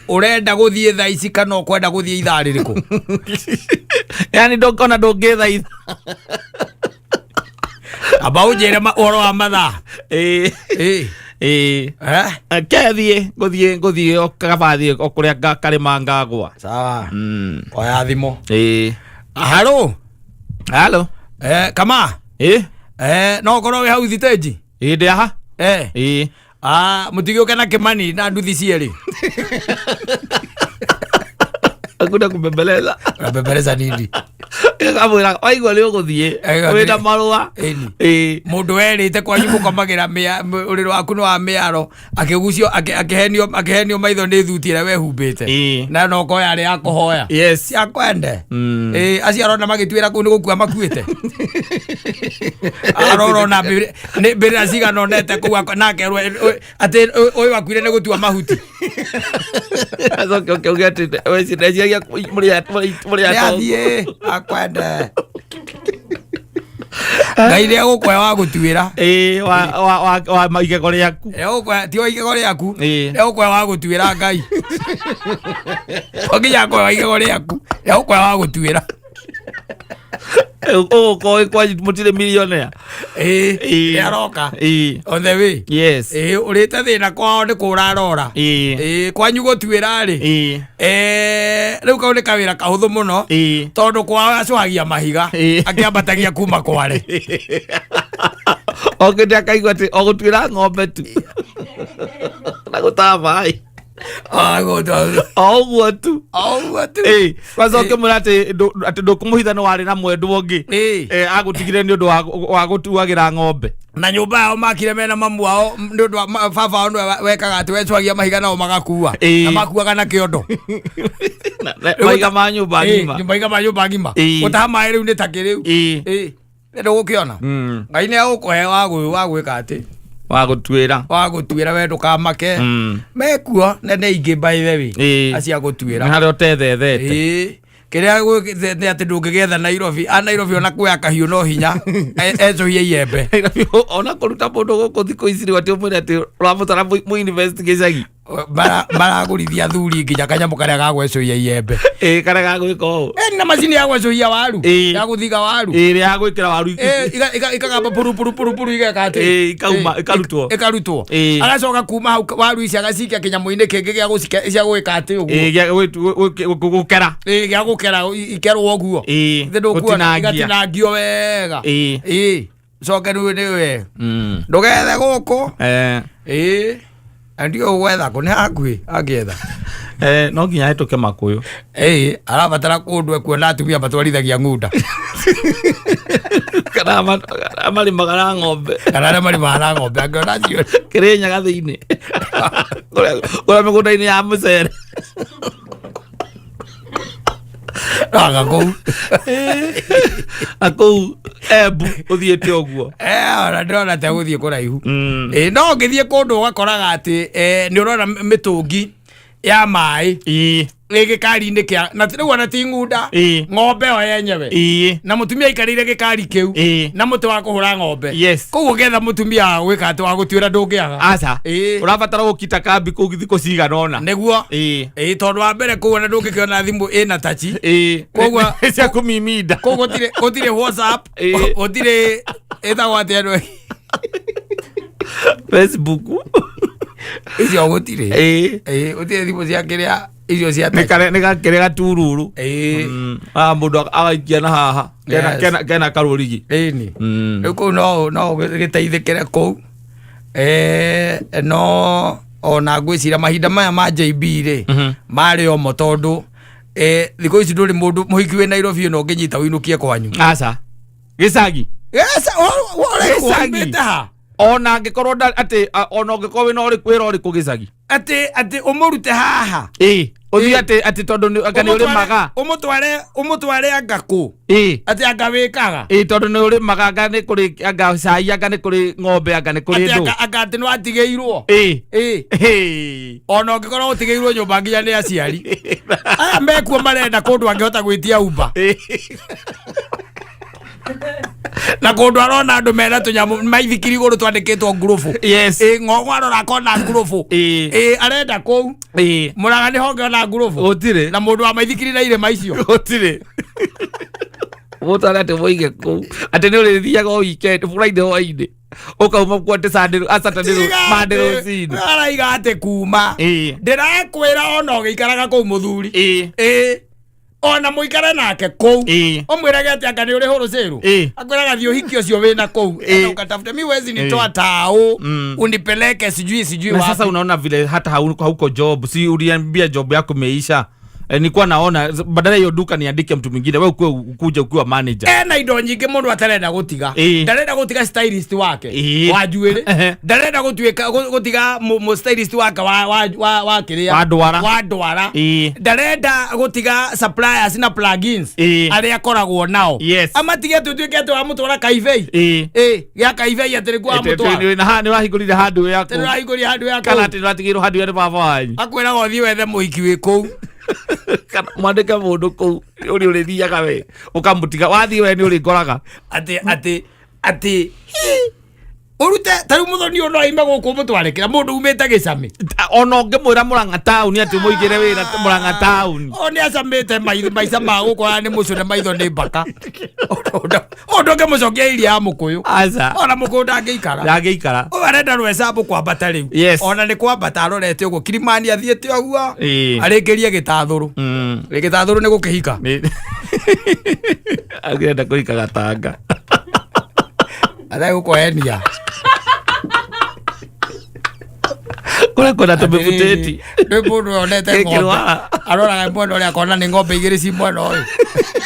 urenda guthie thaa ici kana ukwenda guthie ithaa ririku yani ndokona ndungithaitha aba ujere oro wa mathaa guthie okabathie okuria karima ngagwa sawa oya thimo halo kama no korwo wi hau thiteji ndi aha mutigioke na Kimani na nduthi cieri akunda kubembeleza nini kamwira waigua ni uguthie wina marua mundu werite kwanyu mukomagira uriri waku ni wa miaro akigucio akihenio maitho ni thuti ira wehumbite na no ko yari ya kuhoya yes yakwende aciarona magitwira ku ni gukua makuite aroro na mbere aciga nonete ku nake ati oyu wakwire ni gutua mahuti azoke ugete weci muri akwende ngai nä egåkwe wa gå tuä wa igego rä aku ti wa igego rä aku egåkwe wa gå tuä ra ngai onginya kwe wa igego rä aku egåkwe wa gå tuä ra ugukorwo kwa mutire millionaire aroka on the way yes urite thina kwao ni kurarora kwanyu gutuira ri riu kau ni kawira kahuthu muno tondu kwao acuhagia mahiga akiambatagia kuma kware okende akaigua ati ogutuira ng'ombe tu na gutaha mai oguo tu wacoke mwira ati ndukumuhitha ni wari na mwendu ungi agutigire ni undu wa gutuagira ng'ombe na nyumba yao makire mena mamu wao ni undu baba wao wekaga ati wecuagia mahiga nao magakua na makuaga na kiondo mahiga ma nyumba ngima gutaha mai riu ni takiriu ndugukiona ngai ni agukuhe wa gwika ati wa gutuira we ndukamake mekuo nene ingi by the way acia gutuira hari otethethete kiria nä atä ndå ngä getha Nairobi Nairobi ona kuoya kahiå no hinya ecohie iembe ona kå ruta må ndå gå kå thikå ici rä atä å mwä re atä å ramå tara må invest gä cagi maragå rithia thuri nginya kanyamå karä a gagwecohia iembe karä gagwä ka å na macini ya gwecohia waru ya gå thiga waru ya gwä kä ra waru ikagamba puru igeka atä ikarutwo agacoka kuma hau waru ici agacikia kä nyamå-inä kä ngä cia gwä ka atä å gå kera gä gå kera ikerwo guo igatinangio wega coke rä u nä we ndå gethe gå kå Ndio wetha kune hakui agietha no nginya hituke makuyu arabatara kundwe kuona atumia batwarithagia ngunda kana mari magara ng'ombe angiona cio Kirinyaga gathiini kuria migunda-ini ya mucere akou Embu uthiite uguo ona ndirona te guthie kuraihu no ngithie kundu ugakoraga ati ni urona mitungi ya mai gikari-ini kia na riu ona ti ngunda ng'ombe yo yenyewe na mutumia ikarire gikari kiu na muti wa kuhura ng'ombe koguo getha mutumia gwika ati wa gutwira ndungiaga aca urabatara gukita kambi kuu thiko ciganona niguo tondu wa mbere koguo na ndungikiona thimu ina tachi koguo cia kumiminda koguo gutire WhatsApp gutire ethagwo atia andu Facebook icio gutire gutire thimu cia kiria icio cia nä gatururu mundu agaikia na haha kena karurigi rä kå no gä teithä kå no ona ngwä cira mahinda maya ma JB rä marä omo tondå thikå ici ndå rä må ndå må hiki wä Nairobi no ngä nyita wä inå kie kwanyu aca gä cagi ona ngikorwo ati ona ngikorwo wina uri kwira uri kugicagi ati umurute haha uthi ati tondu akani uri maga umutware angaku ati angawikaga tondu ni uri maga anga kuri anga cai anga ni kuri ng'ombe anga ni kuri ndu anga ati no atigeirwo ona ngikorwo utigeirwo nyumba nginya ni aciari aya mekuo marenda kundu angihota gwitia Uber na kundu arona andu mena tunyamu maithikiri iguru twandikitwo ngurubu ng'ong'o arora kona ngurubu arenda kou muraga ni honge ona ngurubu utire na mundu wa maithikiri na irema icio utire mutara te moige kou ati ni uri thiaga weekend Friday hwaini ukauma kwa Saturday Monday cini araiga ati kuma ndirakwira ona ugikaraga kou muthuri ona muikare nake kou omwirage ati anga ni uri horoceru akwiraga thio hiki ucio wina kou ukatafute mi wezi nitoa tao unipeleke sijui wapi. Sasa unaona vile hata hauko job, si uliambia job yako imeisha. Nilikuwa naona badala hiyo duka niandike mtu mwingine, wewe ukuja ukiwa manager. Na indo nyingi mundu atarenda gutiga ndarenda gutiga stylist wake wa juere ndarenda gutiga mu stylist wake wa kiria wa ndwara ndarenda gutiga suppliers na plugins aria akoragwo nao amatige tutuike tu amutwara kaivei ya kaivei atiri kwa amutwara na ni wahingurire handu yako kana ati watigirwo handu ya baba wanyu akwira gothi wethe muhiki wi kou mwandike mundu kou uri thiaga we ukamutiga wathi we ni uri ngoraga ati urute tari muthoni ono ime guku mutwarekera mundu umite gicami ona ngimwira Murang'a town ati muigire wira Murang'a town oni acamite maica ma gukora ni mucune maitho ni mbaka ondo ngimucokia iria mukuyu aca ona mukuyu ndangiikara arenda rwecabu kwambata riu ona ni kwambata arorete uguo Kilimani athiete uguo arikirie gitathuru gitathuru ni gukihika agenda kuika gatanga athai gukohenia kule kuna tumefuteti ni mundu onete ng'ombe aroraga mwena uria akona ni ng'ombe igiri ci mwena uyu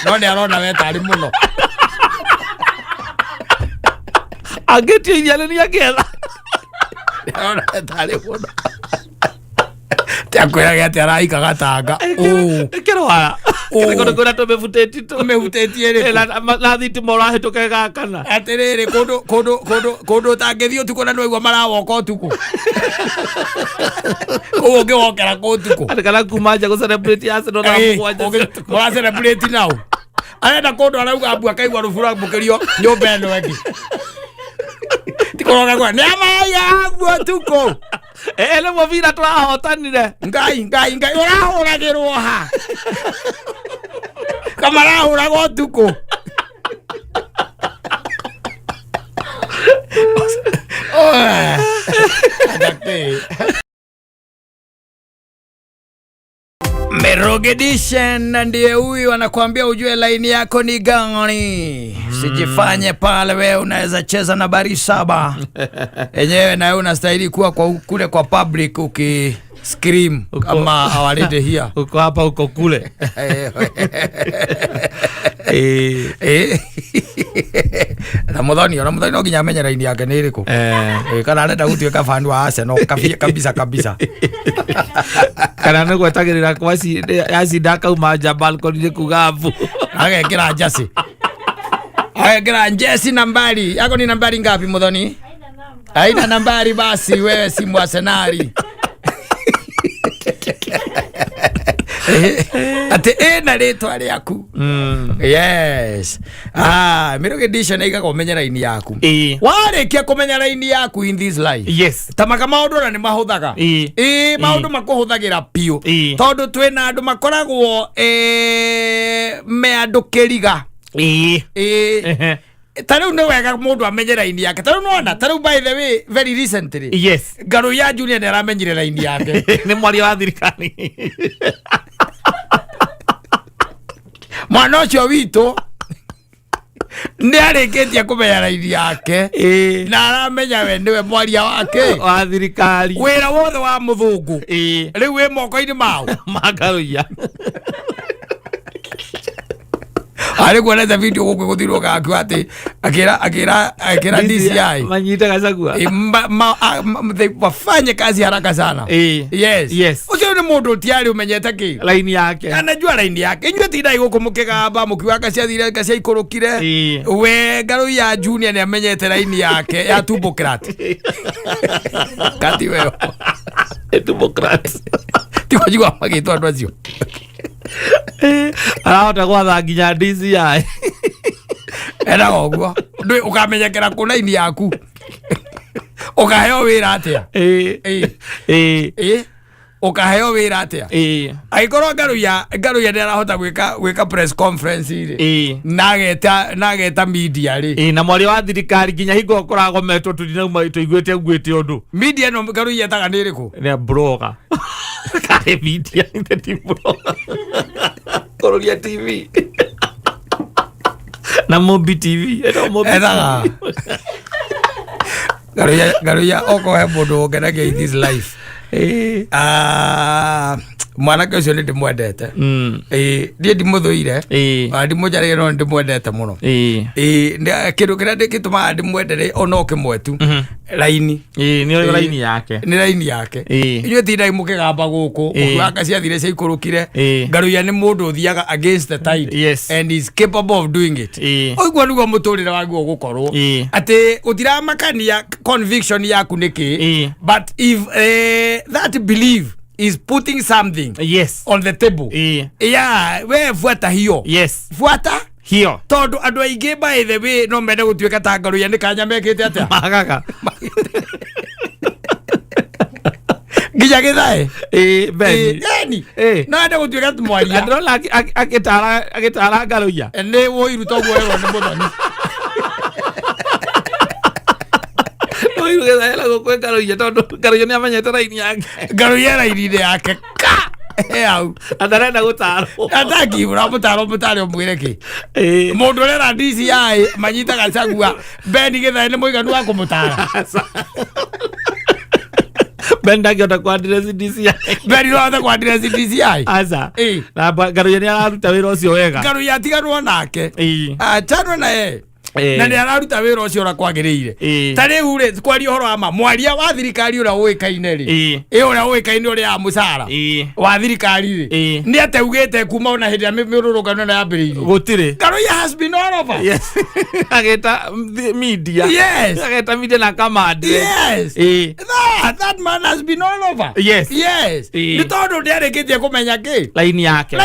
no ni arona wetari muno agetie inyale ni agetha arona wetari muno akwiraga ati araika gatanga kirwara kuna tumefuteti tumehutetie na thitima urahituke gakana atiriri kundu tangithii utuku na nwaigua marawoka utuku koguo ngiwokera ku utuku kana kuma nja gu celebrate Arsenal na mugwanja mura celebrate now arenda kundu arauga abu akaigua rubura mbukirio nyumba eno engi tikoroga kwa nyamaya abu utuku ele movira twahotanire ngai urahuragirwo ha kamarahuraga utuku Mero Njoroge edition ndiye huyu anakuambia ujue line yako ni gani. Sijifanye pale wewe unaweza cheza na bari 7. Enyewe na wewe unastahili kuwa kwa kule kwa public uki scream kama awalete here. Uko hapa uko kule. Na modani no kinyamenya line yake ni iriku. Kana arenda gutuika fan wa Arsenal kabisa. Kana no gwetagirira kwasi asi daka uma jabal ko ni kugavu. Agekira jasi. Agekira jesi nambari. Yako ni nambari ngapi modani? Haina nambari basi wewe si Arsenal. Ate na leto yaku. Yes. Njoroge edition iga komenya line yaku. Wale kia komenya line yaku in this life. Yes. Tamaka maundu na ni mahuthaga. Maundu makuhuthagira piu. Tondu twina andu makoragwo me andu kiriga. Tariu no wega mundu amenye line yake. Tariu nona, tariu by the way very recently. Yes. Ngaruiya Junior ni aramenyire line yake. Ni mwali wa thirikari. Mwana ucio wito ni areketie kumenya line yake na aramenya we niwe mwaria wake wa thirikari. Wira wothe wa muthungu riu wi moko-ini mao Ngaruiya. ari kuonete video guku guthirwo gaku ati akira DCI manyita gacagua wafanye kazi haraka sana. Yes. Ucio ni mundu tiari umenyete ki line yake. Anajua line yake. Inywe tidai guku mukigamba mukiwa kaciathire kaciaikurukire we Ngaruiya Junior ni amenyete line yake ya Tubokrat. Kati wewe Tubokrat tikojigwa magitwa andu acio arahota gwatha nginya DCI. Era oguo ndui ukamenyekera ku line yaku ukaheo wira atia ukaheo wira atia aikorwo Ngaruiya ni arahota gwika press conference ri nageta media ri na mwali wa thirikari nginya hingo koragwo metwo tutinauma tuiguite ngwite undu media no Ngaruiya taga ni riku ni blogger kare media ndi blogger Kororia TV na Mobi TV Ngaruiya oko he mundu ngenagia in this life. Mwanake ucio ni ndimwendete ndie ndimuthuire ndimujarire no ndimwendete muno kindu kiria ndikitumaga ndimwendere ona ukimwe tu laini ni laini yake inywe tindai mukigamba guku mukiwaka ciathire ciaikurukire Ngaruiya ni mundu uthiaga against the tide and is capable of doing it. Oiguo niguo muturire waguo gukorwo ati utiramakania conviction yaku niki but if that belief is putting something on the table we fuata hiyo fuata hiyo tondu andu aingi by the way no mende gutuika ta Ngaruiya ni kanya mekite atia magaga gija githae beni no ende gutuika tumwaria ndrola agitara Ngaruiya ni woiru toguo wewe ni muthoni oiru githae la gukwe Ngaruiya tondu Ngaruiya ni amenyete line yake. Ngaruiya line yake ka au atarenda gutaro ataki mutaro mwire ki mundu rera DCI manyita gacagua beni githae ni muiganu wa kumutara benda giota kwa address DCI beni rothe kwa address DCI aza na Ngaruiya ni araruta wira ucio wega. Ngaruiya tiganwo nake chanwe na na ni araruta wira ucio ora kwagiriire tari ure kwari horo ama mwaria wa thirikari ura uikaine ri ura uikaine uri ya mucara wa thirikari ri ni ateugite kuma ona hindi ya mirurugano na yambiriire gutire Ngaruiya has been all over ageta media ageta media na command that man has been all over ni tondu ndiareketie kumenya ki line yake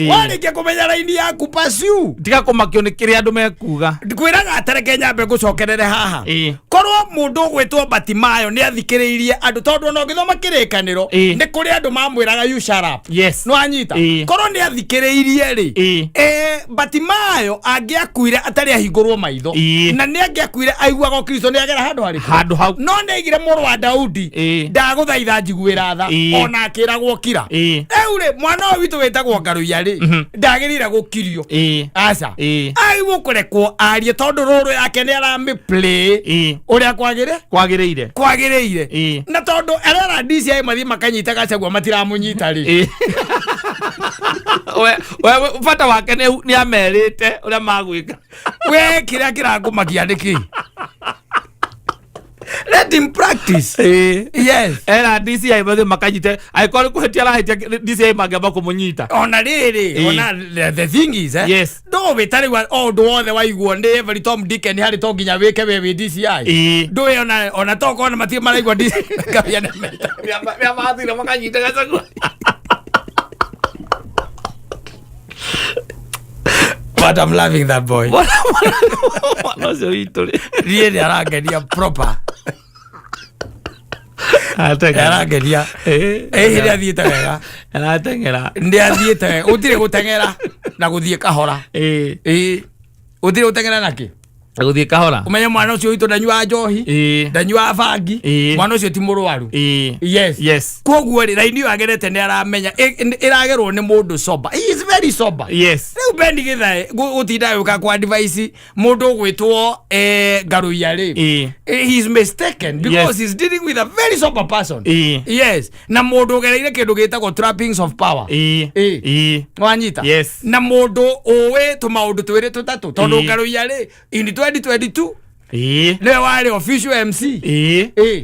warikia kumenya line yaku pasiu tiga kumakio ni kiria andu mekuga kwiraga atareke nyambe gucokerere haha korwo mundu gwitwo Batimayo ni athikiriirie andu tondu no githoma kirikaniro ni kuri andu mamwiraga you shut up no anyita korwo ni athikiriirie ri Batimayo angiakuire atari ahingurwo maitho na ni angiakuire aiguaga Kristo ni agera handu hau no ni igire muru wa Daudi county ndaguthaitha njiguira tha ona akiragwo kira eure mwana wa witu wetagwo Ngaruiya ri ndagirira gukirio aca aigwo kurekwo arie tondu ruru yake ni arami play uria kwagiriire na tondu arera DCI mathi makanyita Gachagua matiramunyita ri we fata wake ni amerite uria magwika we kiria kirakumakia niki let him practice yes era DCI mathi makanyite aikore kuhetia la hetia DCI magamba kumunyita ona riri ona the thing is yes do betari wa do wothe waiguo ndi every Tom Dick and Harry to nginya wike we DCI do ona to kona mati maraigwa DCI kabia na meta ya mathi na makanyita Gachagua but I'm loving that boy no so itore really aragedia proper aragedia hili athiite wega aratengera ndi athiite utire gutengera na guthie kahora utire gutengera naki guthie kahora umenya mwana ucio witu ndanyua njohi ndanyua bangi mwana ucio ti murwaru yes koguo ri raini wagerete ni aramenya iragerwo ni mundu sober. He is very sober. Yes riu bendi githae gutinda yuka kwa advice mundu gwitwo Ngaruiya ri he is mistaken because he's dealing with a very sober person. Yes na mundu gereire kindu gitagwo trappings of power wanyita na mundu uwe tumaundu twiri tutatu tondu Ngaruiya ri in 2022 le wale official MC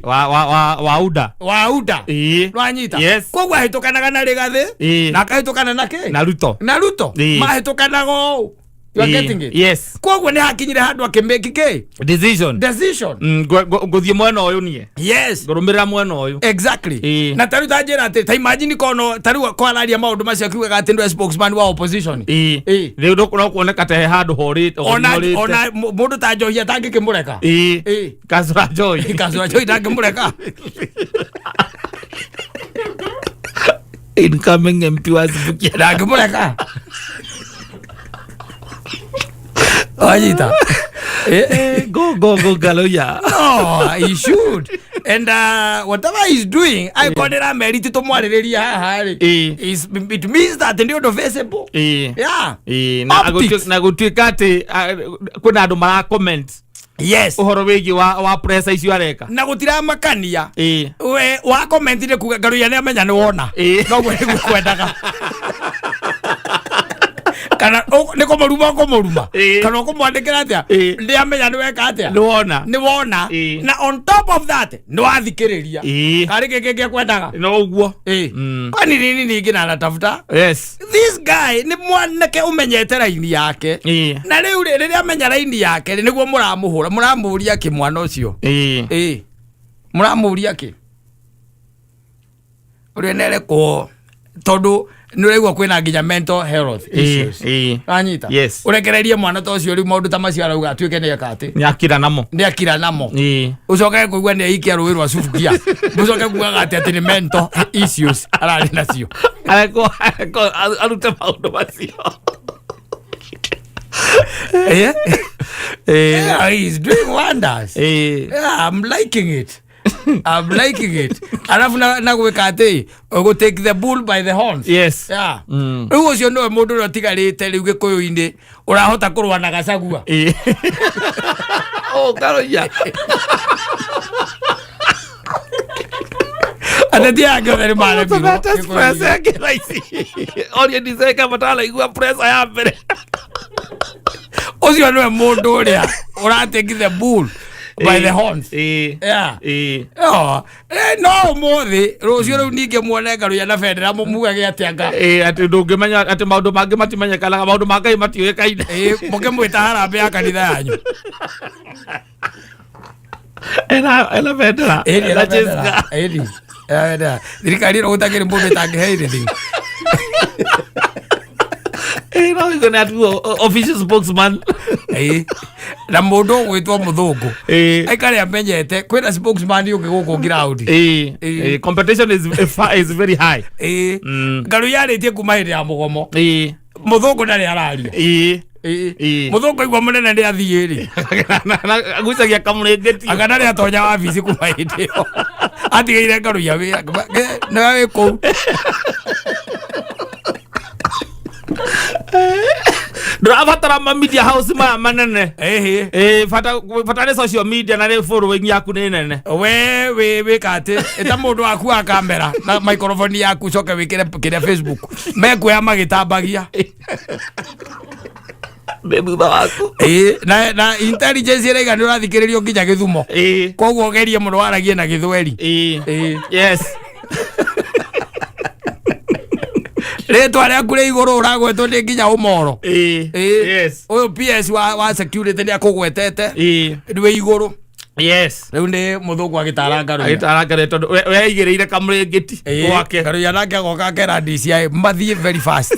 wa UDA wanyita kogwa hitokanaga na Rigathi na kahitokana nake Naruto mahitokanago you are getting it yes kogwa ni hakinyire handu akimeki ke decision guthie mwena uyu nie yes ngurumira mwena uyu exactly na taru tajira ati ta imagine kono taru kwa alaria maundu macio kiuga ati ndo spokesman wa opposition riu no kuoneka te handu horite ona mundu ta Njohi atangikimureka Kasura Njohi ndangimureka incoming MP was ndangimureka Ajita. Go Ngaruiya. No, he should. And whatever he's doing, I call it a merit to mwaririria haha. It means that ndio ndo visible. Yeah. Na gutuika ati kuna andu mara comment. Yes. Uhoro wigi wa press icio areka. Na gutira makania. We wa comment ile kuga Ngaruiya ni amenya ni wona. No gwe kwendaga. Kana niko maruma kana ko mwandikira atia ndi amenya ni weka atia ni wona na on top of that no athikiriria kari keke kwendaga no uguo kwani nini ningi na anatafuta yes this guy ni mwanake umenyete raini yake na riu riria amenya raini yake niguo muramuria ki mwana ucio muramuria ki uri nere ko tondu nuregwa kwina nginya mental health issues anyita urekererie mwana to cio ri maundu ta macio arauga atuike ni akate ni akira namo ucoke kuigwa ni ikia ruwi rwa sufuria ucoke kuaga ati ni mental issues arari nacio areko arute maundu macio he's doing wonders. I'm liking it. Alafu na gwika ati go take the bull by the horns. Yes. Yeah. Ugo cio no mundu ro tigarite riu Gikuyu-ini urahota kurwa na Gachagua. Oh Ngaruiya. Atatia ngore male bigo. That's press yake raisi. Orie diseka matala igua press ya mbere. Ocio no mundu uria uratake the bull by the horns. No mothi rucio riu ninge muone Ngaruiya na federa mumuga giatianga ati ndungimenya ati maundu mangi matimenyekanaga maundu ma Ngai matiuikaine muke mwita harambe ya kanitha yanyu ela federa ela Jessica thirikari no gutakiri mundu tangiheire no we're gonna do official spokesman na mundu gwitwo muthungu aikare amenyete kwina spokesman yuki guku ground competition is very high Ngaruiya aritie kuma hindi ya mugomo muthungu ndari araria muthungu igwa munene ndi athie ri gucagia kamurengeti agana ri atonya wabici kuma hindi yo atigaire Ngaruiya wĩra nawe kũu ndũrabatara ma media house maya manene bata social media na rĩ following yaku nĩ nene we wĩka atĩ ĩta mũndũ waku wa kamera na microphone yaku coke wĩkĩre kĩrĩa Facebook mekuoya magĩtambagia thutha waku na intelligence ĩraiga nĩ ũrathikĩrĩrio nginya Gĩthumo koguo gerie mũno waragie na Gĩthweri yes rĩtwa rĩaku rĩ igũrũ ũragwetwo nĩ nginya Ũmoro yes ũyũ PS wa security nĩ akũgwetete wĩ igũrũ yes rĩu nĩ mũthũngũ agĩtara Ngaruiya tondũ weigĩrĩire kamũrĩngĩti gwake Ngaruiya nake agoka akera DCI mathiĩ very fast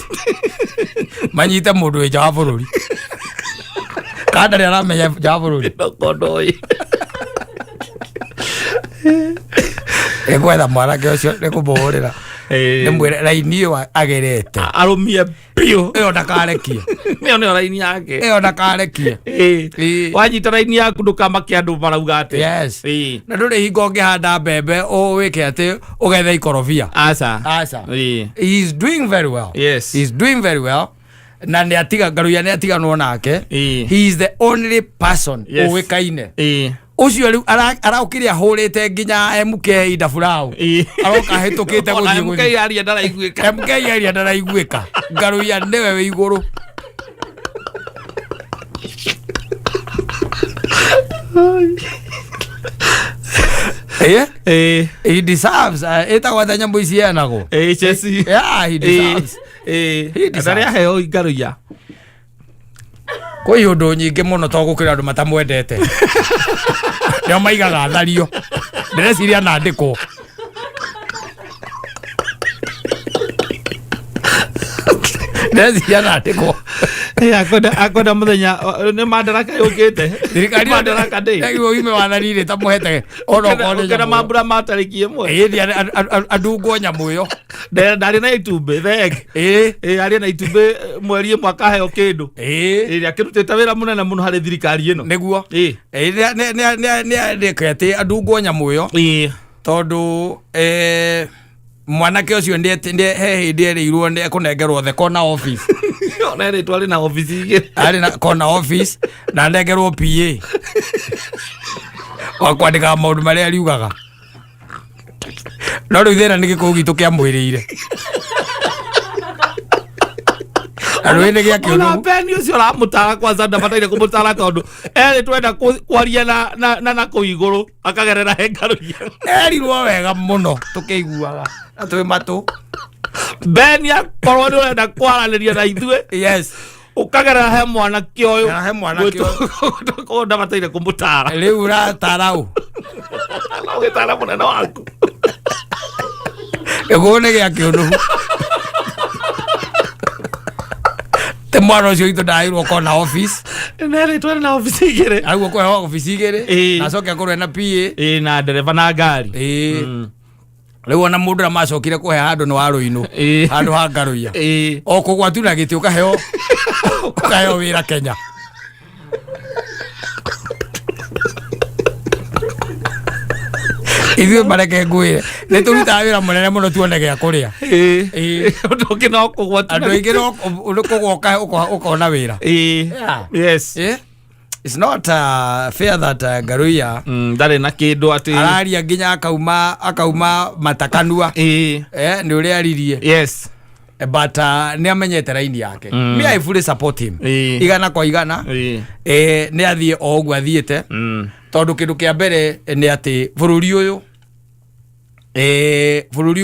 manyite mũndũ wĩ nja wa bũrũri kana ndarĩ aramenya nja wa bũrũri kondoi gwetha mwanake ũcio nĩ kũmũhũrĩra ndĩmwĩre raini ĩyo agerete arũmie biũ ĩyo ndakarekie ĩyo nĩyo raini yake ĩyo ndakarekie wanyita raini yaku ndũkamake andũ marauga atĩ yes na ndũrĩ hingo ũngĩhanda mbembe wĩke atĩ ũgethe ikorobia aca he is doing very well yes he is doing very well na nĩ atiga Ngaruiya nĩ atiganwo nake he is the only person ũĩkaine ucio riu araukire ahurite nginya MK Ndafurau aroka hetũkĩte gũthiĩ MK aria ndaraiguĩka MK aria ndaraiguĩka Ngaruiya nĩwe wĩ igũrũ he deserves etagwo atĩa nyamũ ici enagwo Chelsea he deserves ndarĩ aheo Ngaruiya kwĩ ũndũ nyingĩ mũno to gũkĩra andũ matamwendete nĩo maigaga thario ndĩreciria nandĩkwo ndĩreciria nandĩkwo akwenda mũthenya nĩ Madaraka yũkĩte thirikari Madaraka nĩguo ume wathanire tamũhete onokorwo mambura ma tarĩki ĩmwe andungwo nyamũ ĩyo ndarĩ na itumbĩ arĩ na itumbĩ mweri ĩmwe akaheo kĩndũ akĩrutĩte wĩra mũnene mũno harĩ thirikari ĩno nĩguo nĩandĩka atĩ andungwo nyamũ ĩyo tondũ mwanake ũcio he hĩndĩ erĩirwo nĩ ekũnengerwo the corner office ona rĩtwa arĩ na office igĩrĩ arĩ na corner office na nengerwo PA wa kwandĩka maũndũ marĩa ariugaga no rĩu thĩna nĩ gĩkũũ gitũ kĩamwĩrĩire arũĩ nĩ gĩakĩũnũgu beni ũcio ũramũtara kwanza ndabataire kũmũtara tondũ erĩ twenda kwaria na kũu igũrũ akagerera he Ngaruiya erirwo wega mũno tũkĩiguaga na twĩ matũ beni akorwo nĩ ũrenda kwaranĩria na ithuĩ yes ũkagerera he mwanake ũyũ ndabataire kũmũtara rĩu ũratara ũ no ũgĩtara mũnene waku gĩkũũ nĩ gĩakĩũnũgu te mwana ũcio witũ ndaĩrwo kona office nere twari na office igĩrĩ agwo kwa office igĩrĩ na coke akorwo na PA na ndereba na ngari rĩu ona mũndũ macokire kũhe handũ nĩ warũinũ handũ ha Ngaruiya o kũgwatu na gĩtĩ ũkaheo wĩra Kenya ithuĩ mareke ngwĩre nĩ tũrutaga wĩra mũnene mũno tuone gĩa kũrĩa andũ aingĩ no kũgoka ũkona wĩra yes it's not fair that Ngaruiya ndarĩ na kĩndũ atĩ araria nginya akauma matakanua nĩ ũrĩa aririe yes but nĩ amenyete raini yake me I fully support him igana kwa igana nĩ athiĩ o ũguo athiĩte tondũ kĩndũ kĩa mbere nĩ atĩ bũrũri ũyũ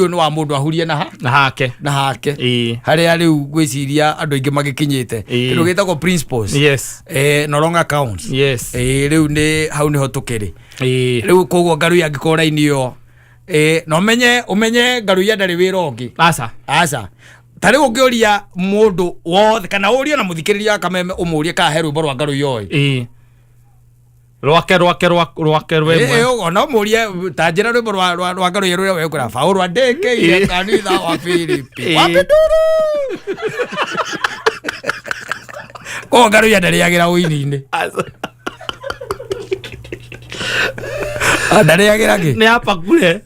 nĩ wa mũndũ ahurie na hake harĩa rĩu gwĩciria andũ aingĩ magĩkinyĩte kĩndũ gĩtagwo principles no longer counts rĩu nĩ hau nĩho tũkĩrĩ rĩu koguo Ngaruiya angĩkorwo raini ĩyo no ũmenye Ngaruiya ndarĩ wĩra ũngĩ aca ta rĩu ũngĩũria mũndũ wothe kana ũrie na mũthikĩrĩria Kameme ũmũrie kana he rwĩmbo rwa Ngaruiya ũĩ rwake rwemwe no mũrie ta njĩra rwĩmbo rwa Ngaruiya rũrĩa wekũra baũ rwa ndĩkĩire kanitha wa Filipi wapinduru koguo Ngaruiya ndarĩagĩra ũini-inĩ Ndareagira ki? Ni hapa kule.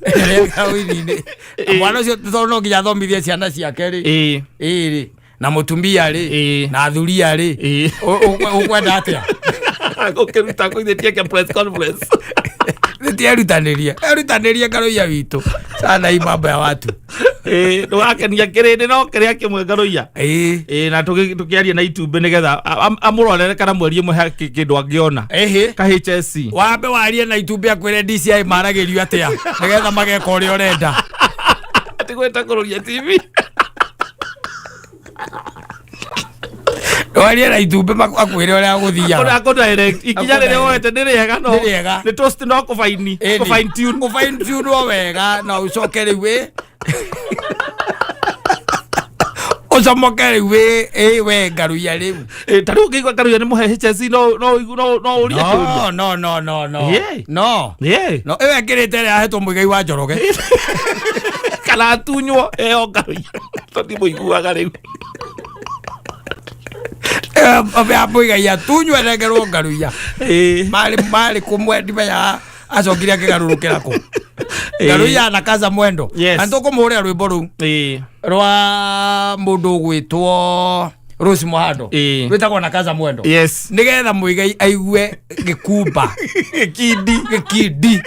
Kawini. Mwana ucio tono nginya thomithie ciana ciake ri. Ri. Na mutumia ri. Na athuria ri. Ukwenda atia? Ukiruta kuithetie ke press conference. Nitiarutaniria. Erutaniria Ngaruiya witu. Sana hii mambo ya watu. Ndo wakenia kirindi no kiria kimwe Ngaruiya. Na tukiaria na YouTube nigetha amurorere kana mweri imwe kindu angiona. Ka HSC. Wambe warie na YouTube akwire DCI maragirio atia. Nigetha mageka uria urenda. Ati gweta kururia TV. Warie na YouTube akwire uria guthia. Ako direct ikinya rire woete niriega no. Ni toast no ku fine tune. Ku fine tune wega na ucoke riwe. Ucomoke riwe we Ngaruiya riu. Tari ukigwa Ngaruiya ni muhe HSC no uria kuria. No. No. No ewe kirite ri ahetwo muigai wa Njoroge. Kana tunywo o Ngaruiya. Toti muiguaga riu. Abia muigai atunywo negerwo Ngaruiya. Mali kumwe ndimenya acokire akigarurukira ku. Ngaruiya na kaza mwendo. Antoko muhurira rwimbo ru. Rwa mundu gwitwo Rose Muhando. Witagwo na kaza mwendo. Nigetha muigai aigue gikumba. Gikindi.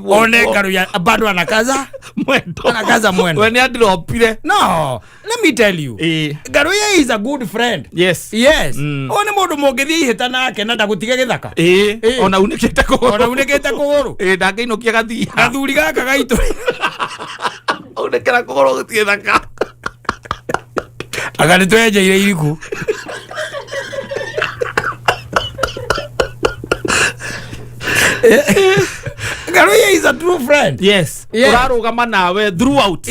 One Ngaruiya bado anakaza mwendo. Anakaza mwendo. When you dropire. No, let me tell you. Ngaruiya is a good friend. Yes. One mundu mungithi ihita nake na ndagutiga githaka. Ona unikite kuguru. Ndangeinukia gathia. Gathuri gaka gaitu. Unekera kuguru gutie thaka. Agani twejeire iriku. Ngaruiya is a true friend. Urarugama nawe throughout.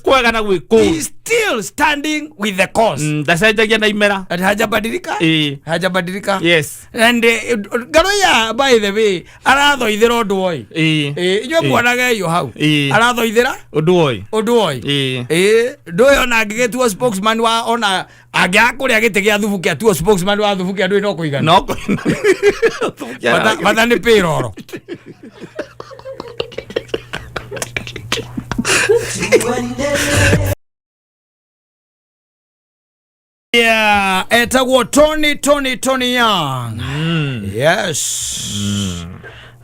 Kwega na gwiku. He's still standing with the cause. Ndacenjagia na imera. Hajabadilika. Hajabadilika. And Ngaruiya by the way arathoithira undu oi. Inyo mwonaga iyo hau. Arathoithira undu oi. Ndoyo na ngigetua spokesman wa ona agiakuria gite gia thubu kia tuo spokesman wa thubu kia ndu no kuigana. No kuigana. Bata ni piroro. Etagwo Tony Young. Yes.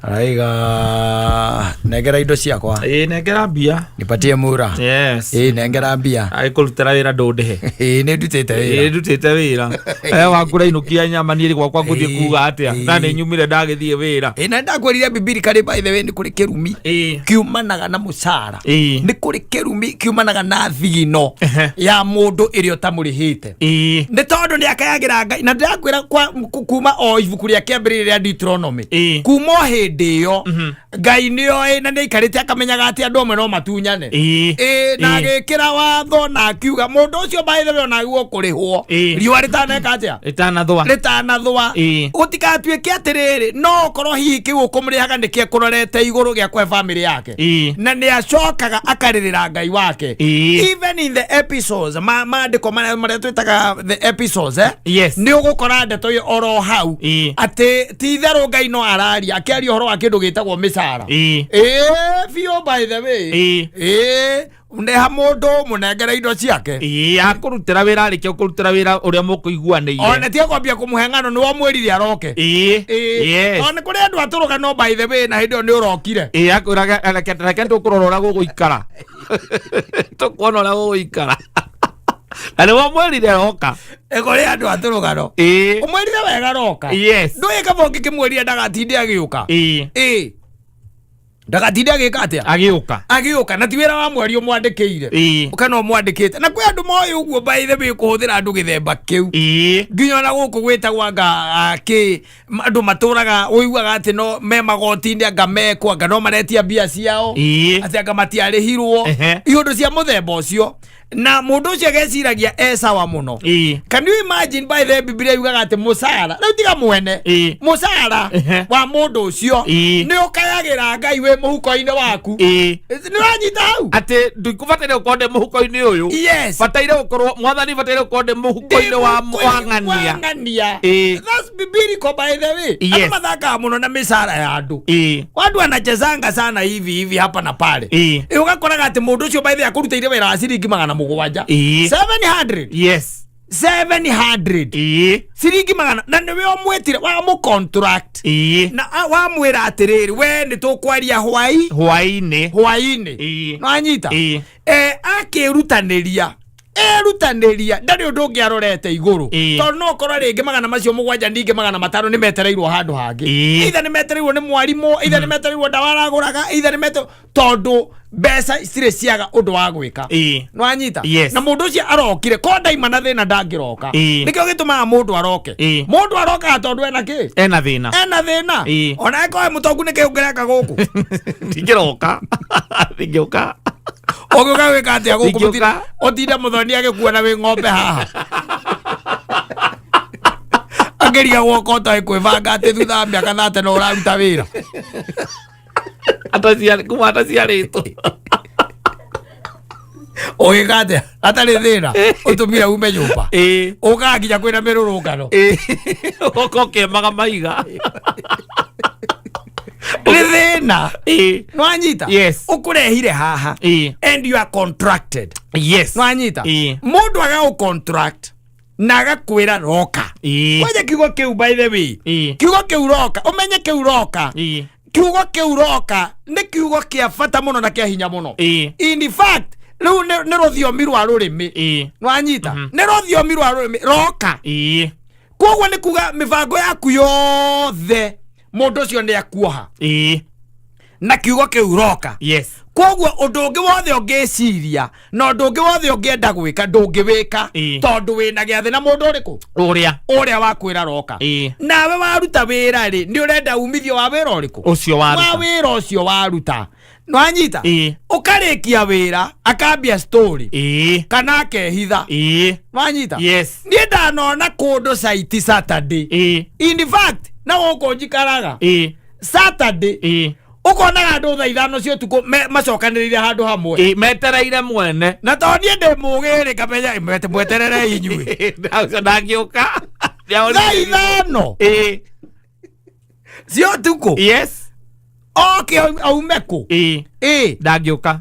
Aiga negera indo ciakwa. Negera mbia. Nipatie mura. Negera mbia. Aikurutira wira ndundihe. Ni ndutite wira. Wakura inukia nyama ni gwakwa nguthie kuga atia. Na ni nyumire ndagithie wira. Na ndakwirire bibiri kari by the way ni kuri kirumi. Kiumanaga na mucara. Ni kuri kirumi kiumanaga na thigino ya mundu irio tamurihite. Ni tondu ni akayagira Ngai na ndakwira kuma o ibuku ria kiambirire ria Deuteronomy. Kuma ndio Ngai nio na nĩikarĩte akamenyaga atĩ andũ amwe no matunyane na agĩkĩra watho na akiuga mũndũ ũcio by the way ona guo kũrĩhwo riũa rĩtaneka atĩa rĩtanathũa gũtigatuĩke atĩrĩrĩ no korwo hihi kĩu ũkũmũrĩhaga nĩkĩo kũrorete igũrũ gĩakwe family yake na nĩ acokaga akarĩrĩra Ngai wake even in the episodes maandĩko marĩa twĩtaga the episodes nĩ ũgũkora ndeto oro hau atĩ ti itherũ Ngai no araria akĩaria ũhoro wa kĩndũ gĩtagwo mĩcara biũ by the way uneha mundu munengera indo ciake akurutira wira arike kurutira wira uria mukuiguanĩire ona tie kwambia kumuhengano ni wamwirire aroke ona kuri andu aturuga no by the way na hindi ni urokire akwiraga reke tukurora guguikara tukuona ura guguikara ale wamwirire aroka kuri andu aturuga no umwirire wega aroka nduye kabongi kimwirire ndagatinde agiuka ndagatinde agika atia agiuka na ti wira wa mweri umwandikire ukana umwandikite na kwi andu moyo uguo by the way kuhuthira andu githemba kiu nginya na guku gwitagwa ki andu maturaga uiguaga ati no me magoti-ini anga mekwa anga no maretia mbia ciao ati anga matiarihirwo iundu cia muthemba ucio na mundu ucio geciragia sawa muno. Can you imagine by the Biblia yugaga ati mucara na utiga mwene mucara wa mundu ucio ni ukayagira Ngai we muhuko-ini waku ni ranyita hau ati ndikubatire ukonde muhuko-ini uyu bataire ukorwo mwathani bataire ukonde muhuko-ini wa ng'ania. That's biblical by the way. Mathaka muno na misara ya andu watu wanachezanga sana hivi hapa na pale ugakoraga ati mundu ucio by the akurutire wira wa ciringi 700 700 ciringi 100 na niwe omwetire wa mu contract na wa mwira atiriri we ni tukwaria hwaini no anyita akirutaniria erutaniria ndari undu ungiarorete iguru tondu no korwo ringi 700 ningi 500 ni metereirwo handu hangi either ni metereirwo ni mwarimu either ni metereirwo ndawaraguraga either ni metereirwo tondu mbeca cire ciaga undu wa gwika no anyita na mundu ucio arokire ko ndaima na thina ndangiroka nikio gitumaga mundu aroka tondu ena ki ena thina ona eko mutongu niki ungereka guku ndingiroka ndingiuka ogoka weka atia guku mutira otinda muthoni agikuona wi ng'ombe haha ageriga gwokota ikwivanga ati thutha miaka 30 no uraruta wira ataciarĩtwo ogikate atari thina utumira ume nyumba ukaginya kwina mirurungano ukokemaga maiga thina no anyita ukurehire haha and you are contracted no anyita mundu aga contract na agakwira roka waje kiugo kiu by the way kiugo kiu roka umenye kiu roka kiugo kiu roka ni kiugo kia bata muno na kia hinya muno in fact riu ni ruthiomi rwa rurimi no anyita ni ruthiomi rwa rurimi roka koguo ni kuga mibango yaku yothe mundu ucio ni akuoha na kiugo kiu roka koguo undu ungi wothe ungiciria na undu ungi wothe ungienda gwika ndungiwika tondu wina giathi na mundu uriku uria wakwira roka nawe waruta wira ri ni urenda umithio wa wira uriku ucio wa wira ucio waruta no anyita ukarikia wira akambia story kana akehitha no anyita ni ndanona kundu site Saturday in fact na woko njikaraga Saturday ukona andu thaa 5 cio tuko macokanirire handu hamwe metereire mwene na tondie ndi mugiri kamenya mweterere inyui ndagiuka thaa 5 cio tuko okay aumeku ndagiuka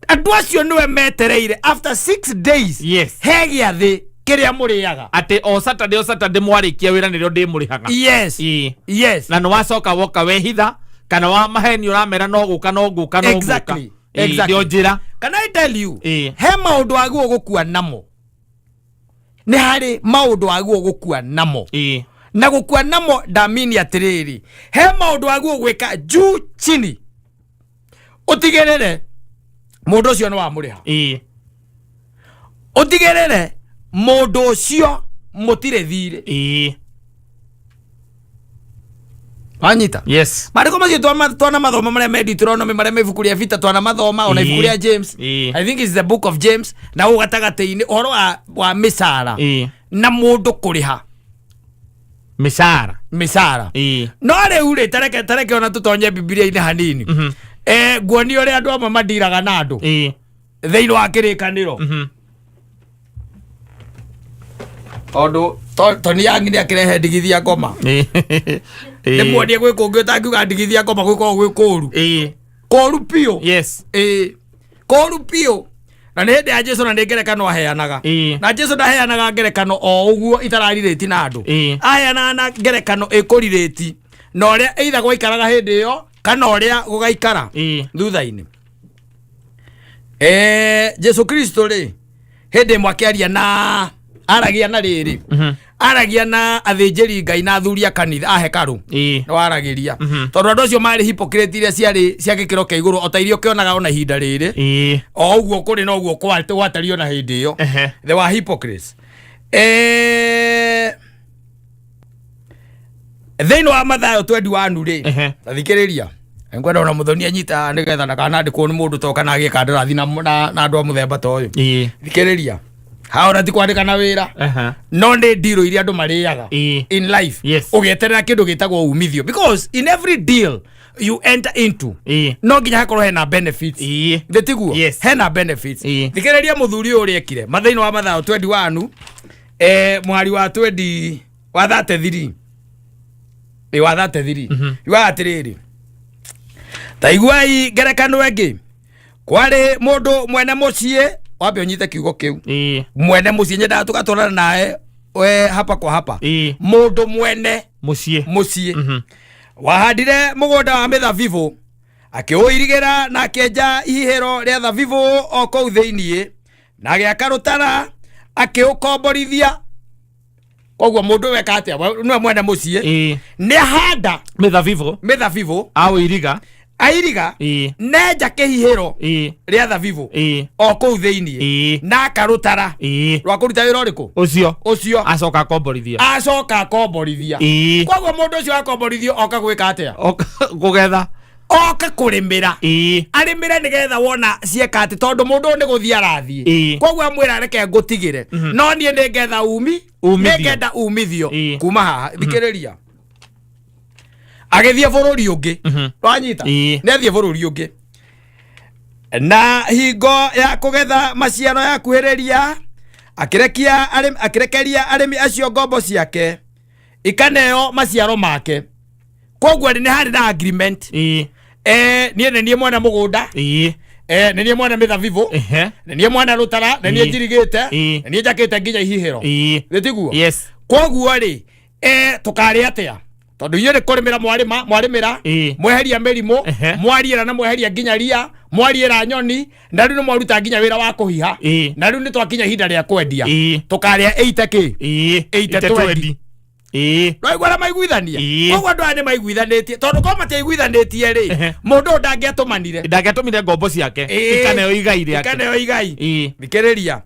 andu acio niwe metereire after 6 days hegia thi kiria muriaga ati o Saturday mwarikia wira nirio ndi murihaga na no wacoka woka wehitha kana wa maheni uramera no guka exactly ndio njira can I tell you he maundu aguo gukua namo ni hari maundu aguo gukua namo na gukua namo ndamini atiriri he maundu aguo gwika juu chini utigirire mundu ucio ni wa muriha utigirire mundu ucio mutire thire anyita mariko macio twana mathoma maria me Deuteronomy maria me ibuku ria vita twana mathoma ona ibuku ria James I think it's the book of James na ugatagate-ini uhoro wa misara na mundu kuriha misara no riu ri tareke ona tutonye Biblia-ini hanini nguoni uria andu amwe madiraga na andu thiini wa kirikaniro ondu Tony yangi ni akirehe ndigithia ngoma ni muonie gwi kungi utangiuga ndigithia ngoma gwiko gwi kuru pio kuru pio na ni hindi ya Jesu na ni ngerekano aheanaga na Jesu ndaheanaga ngerekano o uguo itaraririti na andu aheana ngerekano ikuririti na uria either gwaikaraga hindi iyo kana uria gugaikara thutha-ini Jesu Kristo ri hindi mwakiaria na aragia na riri aragia na athinjiri Ngai na athuri a kanitha a hekaru no aragiria tondu andu acio mari hypocrite iria ciari cia gikiro kia iguru otairio kionaga ona ihinda riri o uguo kuri no uguo gwatario na hindi iyo they were hypocrites thiini wa Mathayo 21 ri athikiriria ngwenda ona muthoni anyita nigetha na kana ndikwo ni mundu toka na agika ndarathi na andu a muthemba ta uyu thikiriria haora ti kwandika na wira no ni deal iria andu mariaga in life ugeterera kindu gitagwo umithio because in every deal you enter into no nginya hakorwo hena benefits ndetiguo hena benefits thikiriria muthuri uri ekire mathaino wa mathao 21 mwari wa 20 wa 33 wa 33 wa atiriri taiguai ngerekano engi kwari mundu mwene mucie wambe unyite kiugo kiu mwene mucie nyenda tugatwarana nae we hapa kwa hapa mundu mwene mucie wahandire mugunda wa mithabibu akiuirigira na kenja ihihiro ria thabibu o kou thiini na giaka rutara akiukomborithia koguo mundu weka atia no mwene mucie ni handa mithabibu airiga neja kihihiro ria thabibu o kou thiini na akarutara rwa kuruta wira uriku ucio acoka akomborithia koguo mundu ucio akomborithio oka gwika atia kugetha oka kurimira arimire nigetha wona cieka ati tondu mundu ni guthia arathie koguo amwira reke ngutigire no nie ningetha ningenda umithio kuma haha thikiriria agithie bururi ungi rwanyita nethie bururi ungi na hingo ya kugetha maciaro ya kuhiriria akirekeria arimi acio ngombo ciake ikaneo maciaro make koguo ni hari na agreement nie nie mwana mugunda nie mwana mithabibu nie mwana rutara nie njirigite nie jakite nginya ihihiro ndetiguo koguo ri tukari atia tondu inyuĩ nĩ kũrĩmĩra mwarimĩra mweheria mĩrimũ mwariĩra na mweheria nginya ria mwariĩra nyoni na rĩu nĩ mwaruta nginya wĩra wa kũhiha na rĩu nĩ twakinya ihinda rĩa kwendia tũkarĩa 80 Rwaigua ũrĩa maiguithania koguo andũ aya nĩ maiguithanĩtie tondũ korwo matiaiguithanĩtie rĩ mũndũ ndangĩatũmanire ngombo ciake ikaneo igai thikĩrĩria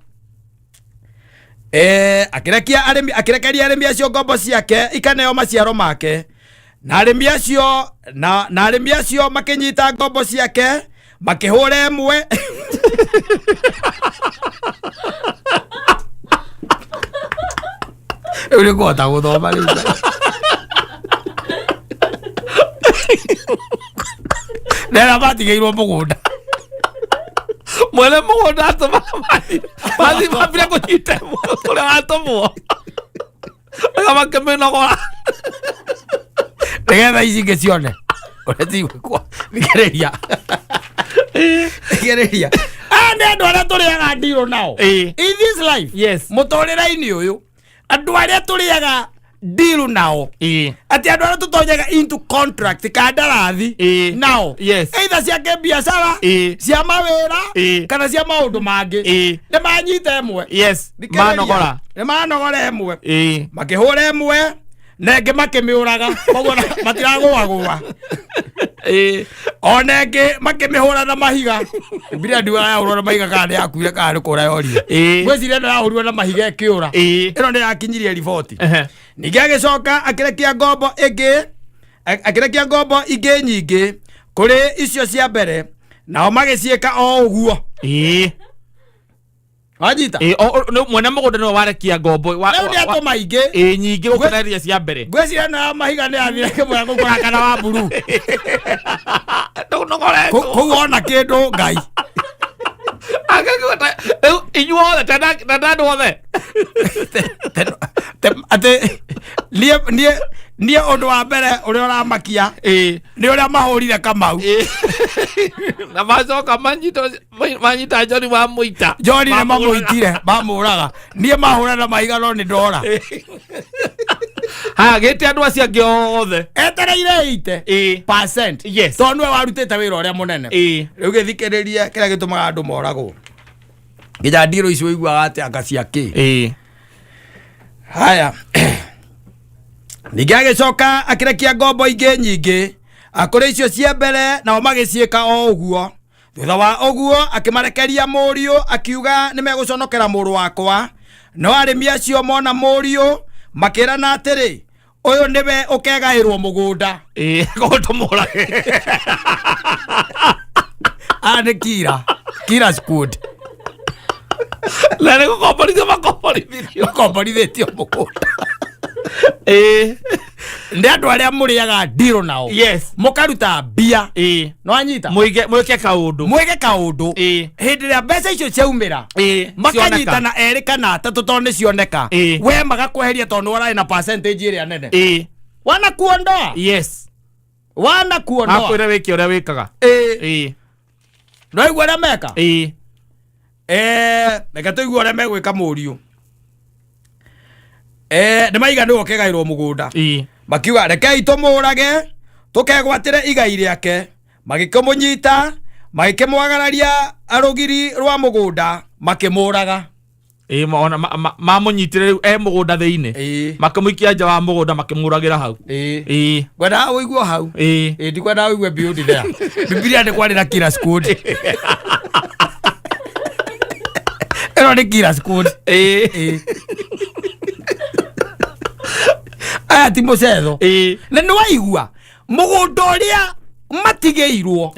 akirekeria arimi acio ngombo ciake ikaneo maciaro make na arimi acio makinyita ngombo ciake makihura emwe uri ngota guthoma riu nera matigeirwo mugunda mwene mugunda atuma mathi mambire kunyita uria watumwo ega makiminogora nigetha ici ingĩ cione ũrĩa cigwĩkwo thikĩrĩria nĩ andũ arĩa tũrĩaga ndirũ nao in this life mũtũrĩre-inĩ ũyũ andũ arĩa tũrĩaga deal nao ati andu ara tutonyaga into contract kandarathi nao either cia biashara cia mawira kana cia maundu mangi ni manyita emwe manogora emwe makihura emwe nenge makimiuraga koguo matiragũagũa onenge makimihura na mahiga bila ndiwa yahurwo na mahiga kana yakuire kana kura yoria gweciria no yahurwo na mahiga ikiura ino ni yakinyirie riboti ningi agicoka akirekia ngombo ingĩ nyingĩ kuri icio cia mbere nao magicieka o uguo wajita mwene mugunda no warekia ngombo ndio maingĩ nyingĩ gũkĩra cia mbere gweciria no mahiga nĩ athire kĩmwe gũkora kana wa buru kuona kĩndũ ngai inyuothe tandũ othe ate nie ũndũ wa mbere ũrĩa ũramakia nĩ ũrĩa mahũrire Kamau na macoka manyita John mamũita John nĩ mamũitire mamũraga nie mahũra na mahiga no nĩ ndora gĩte andũ acio angĩ othe etereire 80% tondũ nĩwe warutĩte wĩra ũrĩa mũnene rĩu gĩthikĩrĩrie kĩrĩa gĩtũmaga andũ moragwo nginya ndiro icio iguaga atĩ anga ciake haya ningi agicoka akirekia ngombo ingĩ nyingĩ akũrĩ icio cia mbere nao magĩciĩka o ũguo thutha wa ũguo akimarekeria mũriũ akiuga nĩ megũconokera mũrũ wakwa no arĩmi acio mona mũriũ makĩrana atĩrĩ Oyo niwe ukegairwo mugunda. Gotomora. Ane Kira squad. Lere Komborithitio mugunda. Ndi andu aria muriaga ndiro nao. Yes. Mukaruta bia. No anyita. Mwike kaundu. Hindi ria mbeca icio ciaumira. Makanyitana eri kana atatu tondu cioneka. We magakweheria tondu warai na percentage iria nene. Wana kuondoa. Yes. Wana kuondoa. Akwira wiki uria wikaga. No igwa ria meka. Reka tuigua uria megwika muriu. Nĩ maiga nĩwe ũkegairwo mũgũnda. Makiuga rekei tũmũrage tukegwatĩre igai rĩake. Magĩkĩmũnyita, magĩkĩmwagararia rũgiri rwa mũgũnda, makĩmũraga. Mamũnyitire rĩu mũgũnda thĩinĩ. Makĩmũikia nja wa mũgũnda makĩmũragĩra hau. Ngwendaga ũiguo hau. Ndikwendaga ũigue build there. Bibilia nĩ kwarĩ Kira squad. Ĩno nĩ Kira squad. Aya ti mũcetho. Na nĩ waigua mũgũnda ũrĩa matigĩirwo.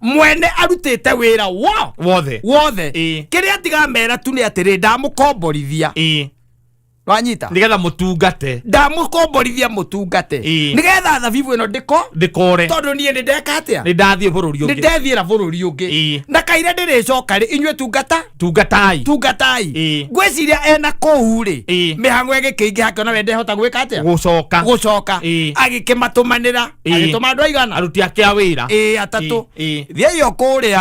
Mwene arutĩte wĩra wothe. Kĩrĩa tigamera tu nĩ atĩrĩ ndamũkomborithia. Wanyita. Nigetha mũtungate. Ndamũkomborithia mũtungate. Nigetha thabibu ĩno ndĩkore. Tondũ niĩ nĩ ndeka atĩa. Nĩ ndathiĩ bũrũri ũngĩ. Nĩ ndathiĩra bũrũri ũngĩ. Na kaire ndĩrĩcoka rĩ inyuĩ tungatai. Ngwĩciria ena kũu rĩ. Mĩhang'o ĩgĩkĩingĩha akĩona we ndehota gwĩka atĩa. Gũcoka. Agĩkĩmatũmanĩra. Agĩtũma andũ aigana. Aruti ake a wĩra. Atatũ. Thiĩyo kũrĩa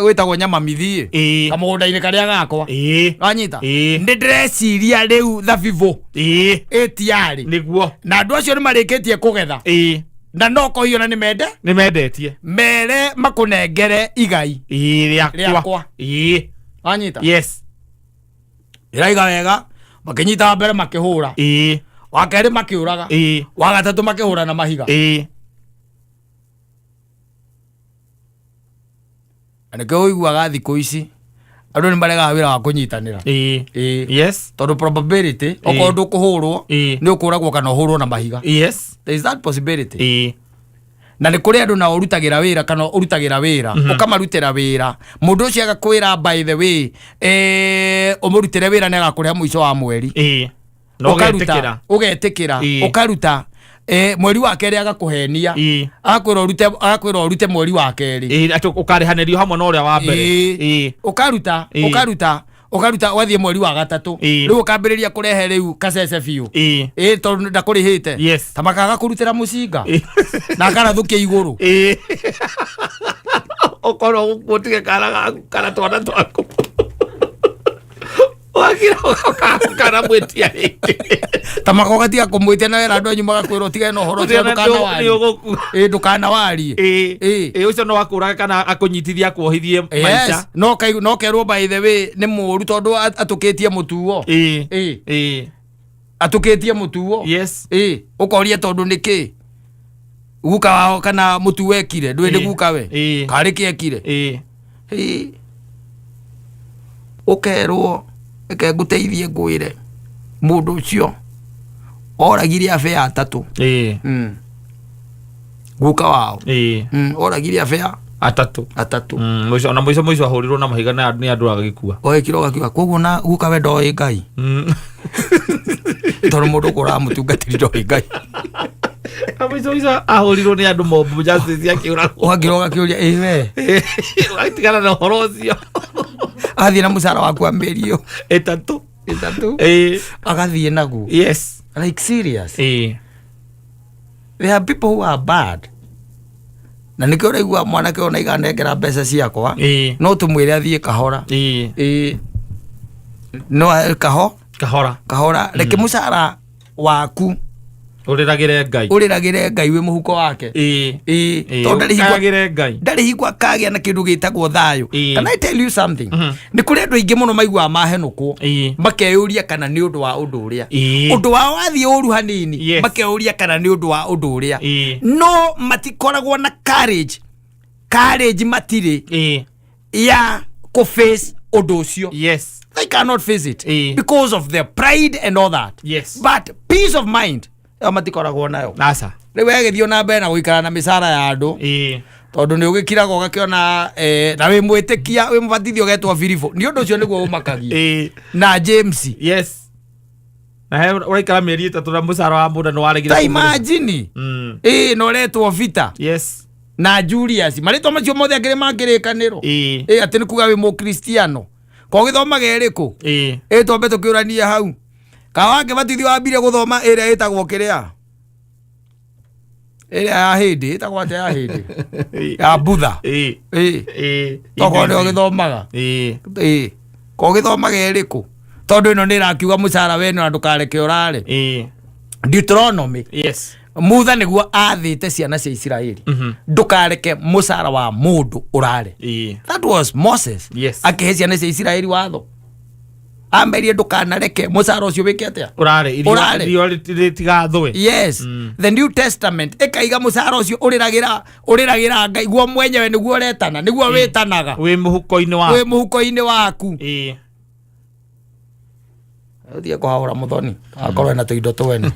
gwĩtagwo Nyamamithi. Kamũgũnda-inĩ karĩa gakwa. Wanyita. Nĩ ndĩreciria rĩu thabibu. Ĩtiarĩ. Nĩguo. Na andũ acio nĩ marĩkĩtie kũgetha. Na no kũhiona nĩ mendetie. Mere makũnengere igai. Rĩakwa. Wanyita. Yes. Ĩraiga wega. Makĩnyita mbere makĩhũra. Wa kerĩ makĩũraga. Wa gatatũ makĩhũra na mahiga. Nĩkĩo ũiguaga thikũ ici andũ nĩ maregaga wĩra wa kũnyitanĩra. Yes. Tondũ probability okorwo ndũkũhũrwo nĩ ũkũragwo kana ũhũrwo na mahiga. Yes. There is that possibility. Na nĩ kũrĩ andũ nao ũrutagĩra wĩra kana ũrutagĩra wĩra ũkamarutĩra wĩra mũndũ ũcio agakwĩra by the way ũmũrutĩre wĩra nĩ agakũrĩha mũico wa mweri. Ũgetĩkĩra ũkaruta mweri wa kerĩ agakũhenia agakwĩra ũrute mweri wa kerĩ ũkarĩhanĩrio hamwe na ũrĩa wa mbere. Ũkaruta wathiĩ mweri wa gatatũ rĩu ũkambĩrĩria kũrehe rĩu kacece biũ tondũ ndakũrĩhĩte ta makaga kũrutĩra mũcinga na akarathũkia igũrũ ũkorwo gũtige kana twana twaku wakira kana mwetia ta makoga tiga kũmwĩtia na wĩra andũ anyu magakwĩra ũtigane na ũhoro ũcio ndũkanawarie. Ũcio no akũraga kana akũnyitithia akuohithie maica. No kerwo by the way nĩ mũũru tondũ atũkĩtie mũtuo. Atũkĩtie mũtuo. Yes. Ũkoria tondũ nĩkĩ guka wao kana mũtu wekire ndũĩ nĩ guka we karĩ kĩekire. Ũkerwo eke ngũteithie ngwĩre mũndũ ũcio oragire abea atatũ. Guka wao oragire abea atatũ. Mũico ahũrirwo na mahiga na nĩ andũ agĩkua. Ogĩkirwo gakiuga koguo na guka we ndoĩ Ngai. Tondũ mũndũ ũkũraga mũtungatĩri ndoĩ Ngai. Mũico ahũrirwo nĩ andũ mobu justice akĩũragwo. Ogĩkirwo gakĩũria we watigana na ũhoro ũcio. Athiĩ na mũcara waku wa mĩeri ĩyo ĩtatũ agathiĩ naguo. Yes. Like serious. There are people who are bad. Na nĩkĩo ũraigua mwanake ona iganengera mbeca ciakwa no tũmwĩre athiĩ kahora. No kahora reke mũcara waku ũrĩragĩre Ngai wĩ mũhuko wake. Ndarĩ hingwa kagĩa na kĩndũ gĩtagwo thayũ. Can I tell you something? Nĩ kũrĩ andũ aingĩ mũno maiguaga mahenũkwo makeyũria kana nĩ ũndũ wa ũndũ ũrĩa ũndũ wao wathiĩ ũru hanini makeyũria kana nĩ ũndũ wa ũndũ ũrĩa no matikoragwo na courage matirĩ ya kũface undu ucio. Yes. They cannot face it because of their pride and all that. Yes. But peace of mind amatikoragwo nayo. Nasa. Riu egithio na mbere na guikara na misara ya andu. Tondu ni ugikiraga ugakiona na wi mwitikia wi mubatithio getwo Filipo. Ni undu ucio niguo umakagia. Na James. Yes. Na uraikara mieri 3 na musara wa mundu no waregire. Imagine. No retwo Vita. Yes. Na Julius. Maritwa macio mothe akiri makirikaniro. Ati ni kuga wi mukristiano. Ko githoma geriku. Twambe tukiurania hau. Kawake batithio wambire guthoma ira itagwo kiria. Ya hindi itagwo ate ya hindi. Ya Budha. Toko ndio githomaga. Ko githoma geriku. Tondu ino ni rakiuga mucara wenu na ndukareke urare. Deuteronomy. Yes. Mutha niguo athite ciana cia Israeli. Ndukareke mucara wa mundu urare. That was Moses. Yes. Akihe ciana cia Israeli watho. Amerie ndukanareke mucara ucio wike atia urare irio ritigathwe. Yes. The New Testament ekaiga mucara ucio uriragira Ngai guo mwenyewe niguo uretana niguo witanaga wi muhuko-ini waku. Thie kuhaura muthoni akorwo na tuindo twene.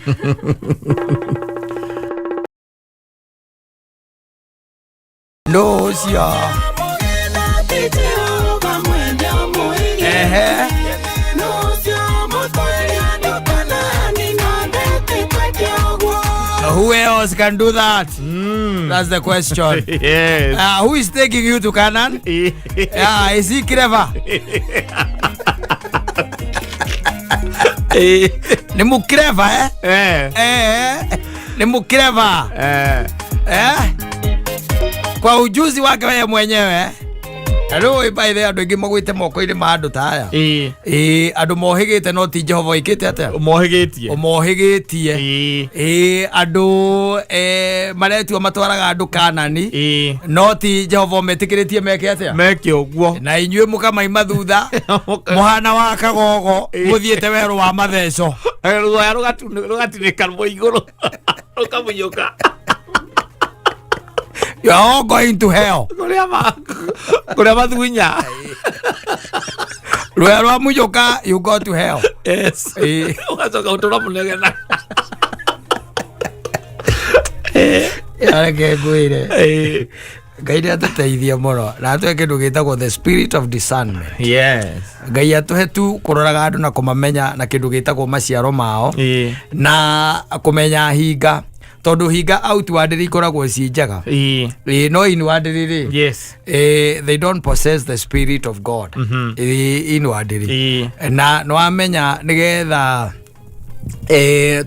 No cia who else can do that? That's the question. Yes. Who is taking you to Canaan? Is he clever? Ni mukireva ni mukireva kwa ujuzi wake wewe mwenyewe. Hello, by the andu ingi magwite moko-ini ma andu ta aya. Andu mohigite no ti Jehova ikite atia mohigitie. Andu maretio matwaraga andu Kanani no ti Jehova metikiritie meke atia meke uguo. Na inyue mukamaima thutha muhana wa kagogo muthiete weru wa matheco ruoya rugatinika rwo iguru rukamunyuka. You are all going to hell. Kuria mathunya. Ruoya rwa munyuka, you go to hell. Yes. Ugacoka utura munegena. Yareke ngwire. Ngai atuteithia muno na atwe kindu gitagwo the spirit of discernment. Yes. Ngai atuhe tu kuroraga andu na kumamenya na kindu gitagwo maciaro mao na kumenya hinga. Tondu hinga outwardly ikoragwo ci njaga. No inwardly. Yes. They don't possess the spirit of God. Inwardly. Na no amenya nigetha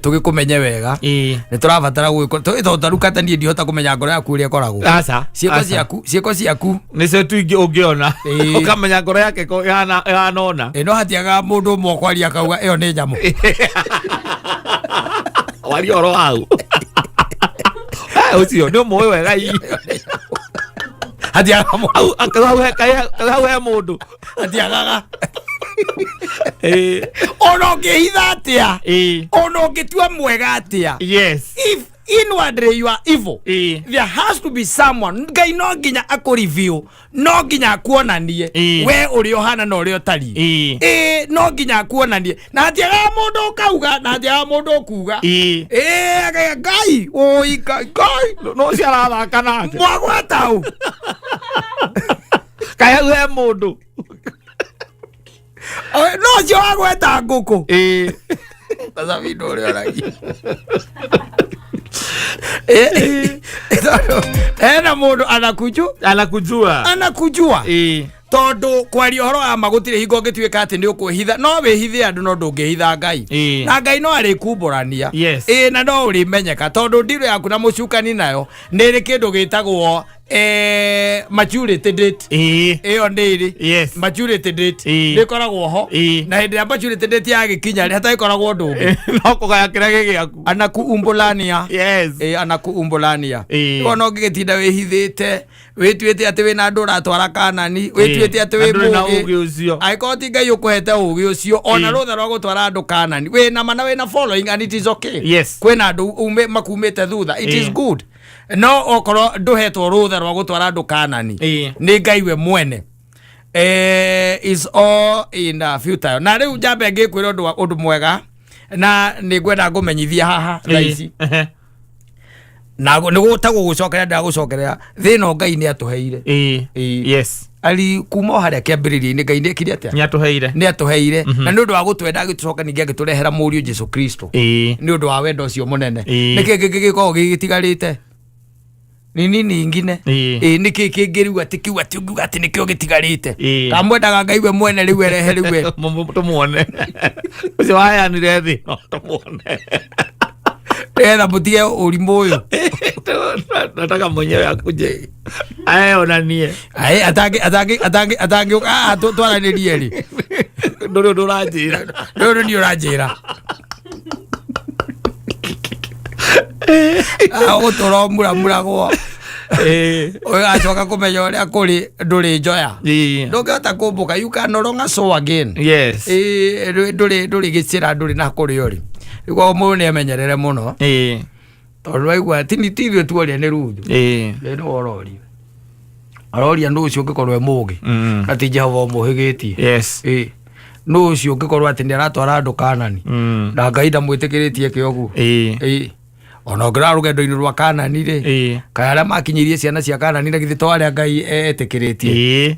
tugikumenye wega ni turabatara gwiko tutaruka tani ndihota kumenya ngoro yaku ria koragwo asa cieko ciaku ni se tu ungiona ukamenya ngoro yake ko yanona no hatiaga mundu mokwaria kauga iyo ni nyamu wali oro hau ucio no moyo wega i hatiaga au akawe mundu hatiaga ono ngehitha atia ono ngitua mwega atia. Yes. If inwardly you are evil, there has to be someone Ngai no nginya akureveal no nginya akuonanie we uri ohana no uri otari no nginya akuonanie na hatiaga mundu kauga na hatiaga mundu kuga Ngai oi Ngai no ciara thaka nake mwagwatau kaya we mundu no cio wagweta nguku sasa vindo uri oragi ena mundu anakujua tondu kwaria horo ama gutire hingo ngituika ati ni ukuhitha no wihithe andu no ndungihitha Ngai na Ngai no ari kumburania na no uri menyeka tondu ndiro yaku na mucukani nayo ni ri kindu gitagwo maturity date iyo ndiri. Yes. Maturity date ni koragwo ho na hindi ya maturity date ya gikinya ri hatai koragwo ndungi no kugaya kirage giaku anakuumbulania. Yes. Anakuumbulania ono gigitinda wihithite wituite ati wina andu ratwara Kanani wituite ati wi mugi ucio aikoti Ngai ukuhete ugi ucio ona rutha rwa gutwara andu Kanani wina mana wina following and it is okay. Yes. Kwina andu makumite thutha it is good. No okoro nduhetwo rutha rwa gutwara andu Kanani ni Ngai we mwene is all in futile. Na riu jambe ngikwira undu mwega na ni ngwenda ngumenyithia haha raici na nigutagwo gucokerera ndagucokerera thina Ngai ni atuheire yes ali kuma haria kiambiriria-ini Ngai ni kiri atia ni atuheire na ni undu wa gutwenda agitucoka ningi agiturehera Mũriũ Jesu Kristo ni undu wa wendo ucio munene niki gigikorwo gigitigarite nini ningine niki kingiriu ati kiu ati ungiuga ati nikio gitigarite kamwendaga Ngai we mwene riu erehe riu we tumuone ucio wayanire thi tumuone Ela mutie ulimbo uyu nataka mwenyewe akuje onanie atangi twaranirie ri ndu urajira utoro muramuragwo oyo acoka kumenya uria kuri nduri njoya ndungihota kumbuka you can no longer so again yes nduri gicira nduri na kuri uri iko mu ni amenyerere muno tondu waigua tithio tuoria ni rundu ni aroria ndu ucio ngikorwo mugi ati Jehova muhigitie yes ndu ucio ngikorwo ati ni aratwara andu Kanani na Ngai ndamwitikiritie kiogu ona ngira rugendo-ini rwa Kanani ri kaya aria makinyirie ciana cia Kanani na githi to aria Ngai etikiritie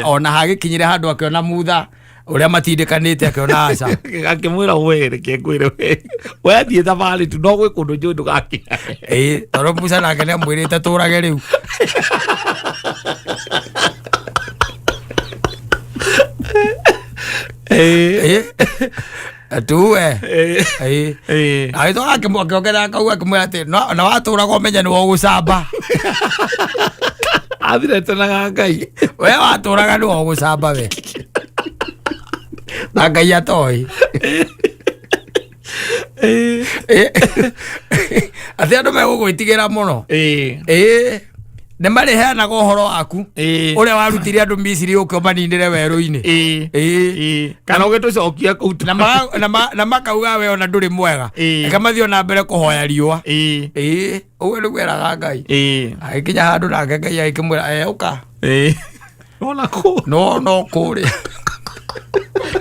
ona hagikinyire handu akiona mutha uria matindikanite akiona aca akimwira were kengwire we athie thabari tu no gwi kundu njundu gaki toro Musa nake ni amwirite turage riu tuwe aito akimwongera akauga akimwira ati na waturaga umenya ni wogucamba athiretenaga Ngai we waturaga ni wogucamba we na Ngai atoi ati andu megugwitigira muno ne mari heanaga uhoro waku uria warutire andu Misiri ukio maninire weru-ini kana ugitucokia kutu na makauga we ona nduri mwega ekamathio na mbere kuhoya riua uguo ni gweraga Ngai agikinya handu nake Ngai agikimwira uka ona ku no kuri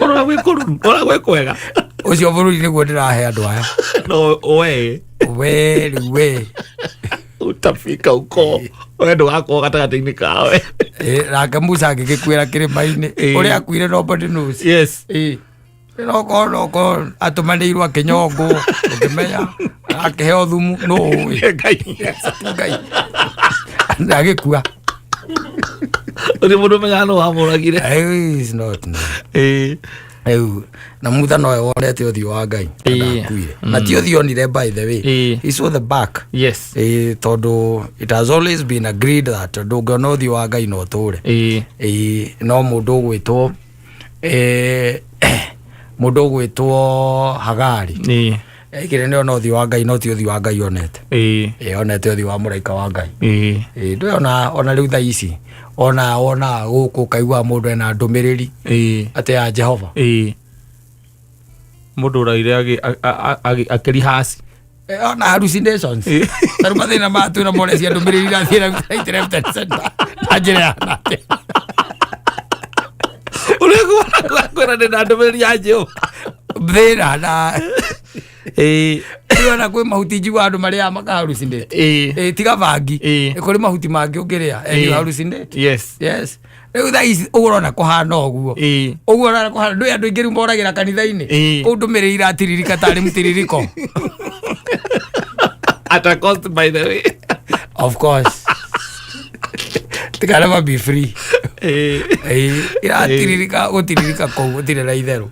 ona gwi kwega ucio bururi niguo ndirahe andu aya no we utafika uko wendo gakwo gatagati-ini kawe nake Musa agigikwira kirima-ini uria akuire nobody knows yes noko atumanĩirwo akinyongo ukimenya akiheo thumu no Ngai agikua uri mundu menya no wamuragire is not na mutha noe wonete uthio wa Ngai akuire na ti uthio onire by the way he saw the back yes tondu it has always been agreed that ndungiona uthio wa Ngai no ture no mundu ugwitwo mundu ugwitwo Hagari ekire ni ona uthio wa Ngai no ti uthio wa Ngai onete onete uthio wa muraika wa Ngai ona riu thaa ici ona guku kaigua mundu ena ndumiriri ati ya Jehova mundu uraire akirihasi ona hallucinations taru mathina matu na molecia ndumiriri na thira left center ajira nate ulegwa kwera na ndumiriri ya Jehova thira na na kwi mahuti njigua andu maria makahalucinate tiga bangi kuri mahuti mangi ungiria halucinate yes riu thaa ici urona kuhana uguo urona kuhana ndu andu ingi riu moragira kanitha-ini kuu ndumiriri iratiririka tari mutiririko at a cost by the way of course it can never be free iratiririka gutiririka kou gutire na itheru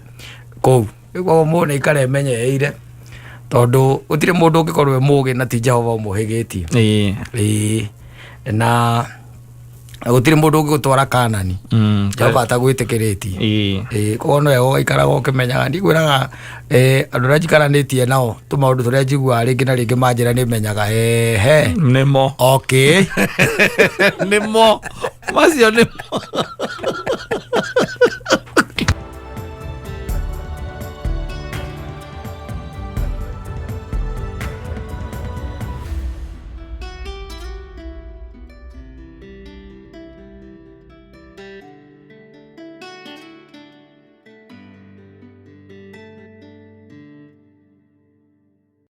kou iguo mune ikare menyereire tondu utire mundu ungikorwo mugi na ti Jehova umuhigitie na gutire mundu ungigutwara Kanani Jehova atagwitikiritie koguo nowe ugaikaraga ukimenyaga ndigwiraga andu aria njikaranitie nao tumaundu turia njiguaga ringi na ringi manjira ni menyaga nimo okay nimo macio nimo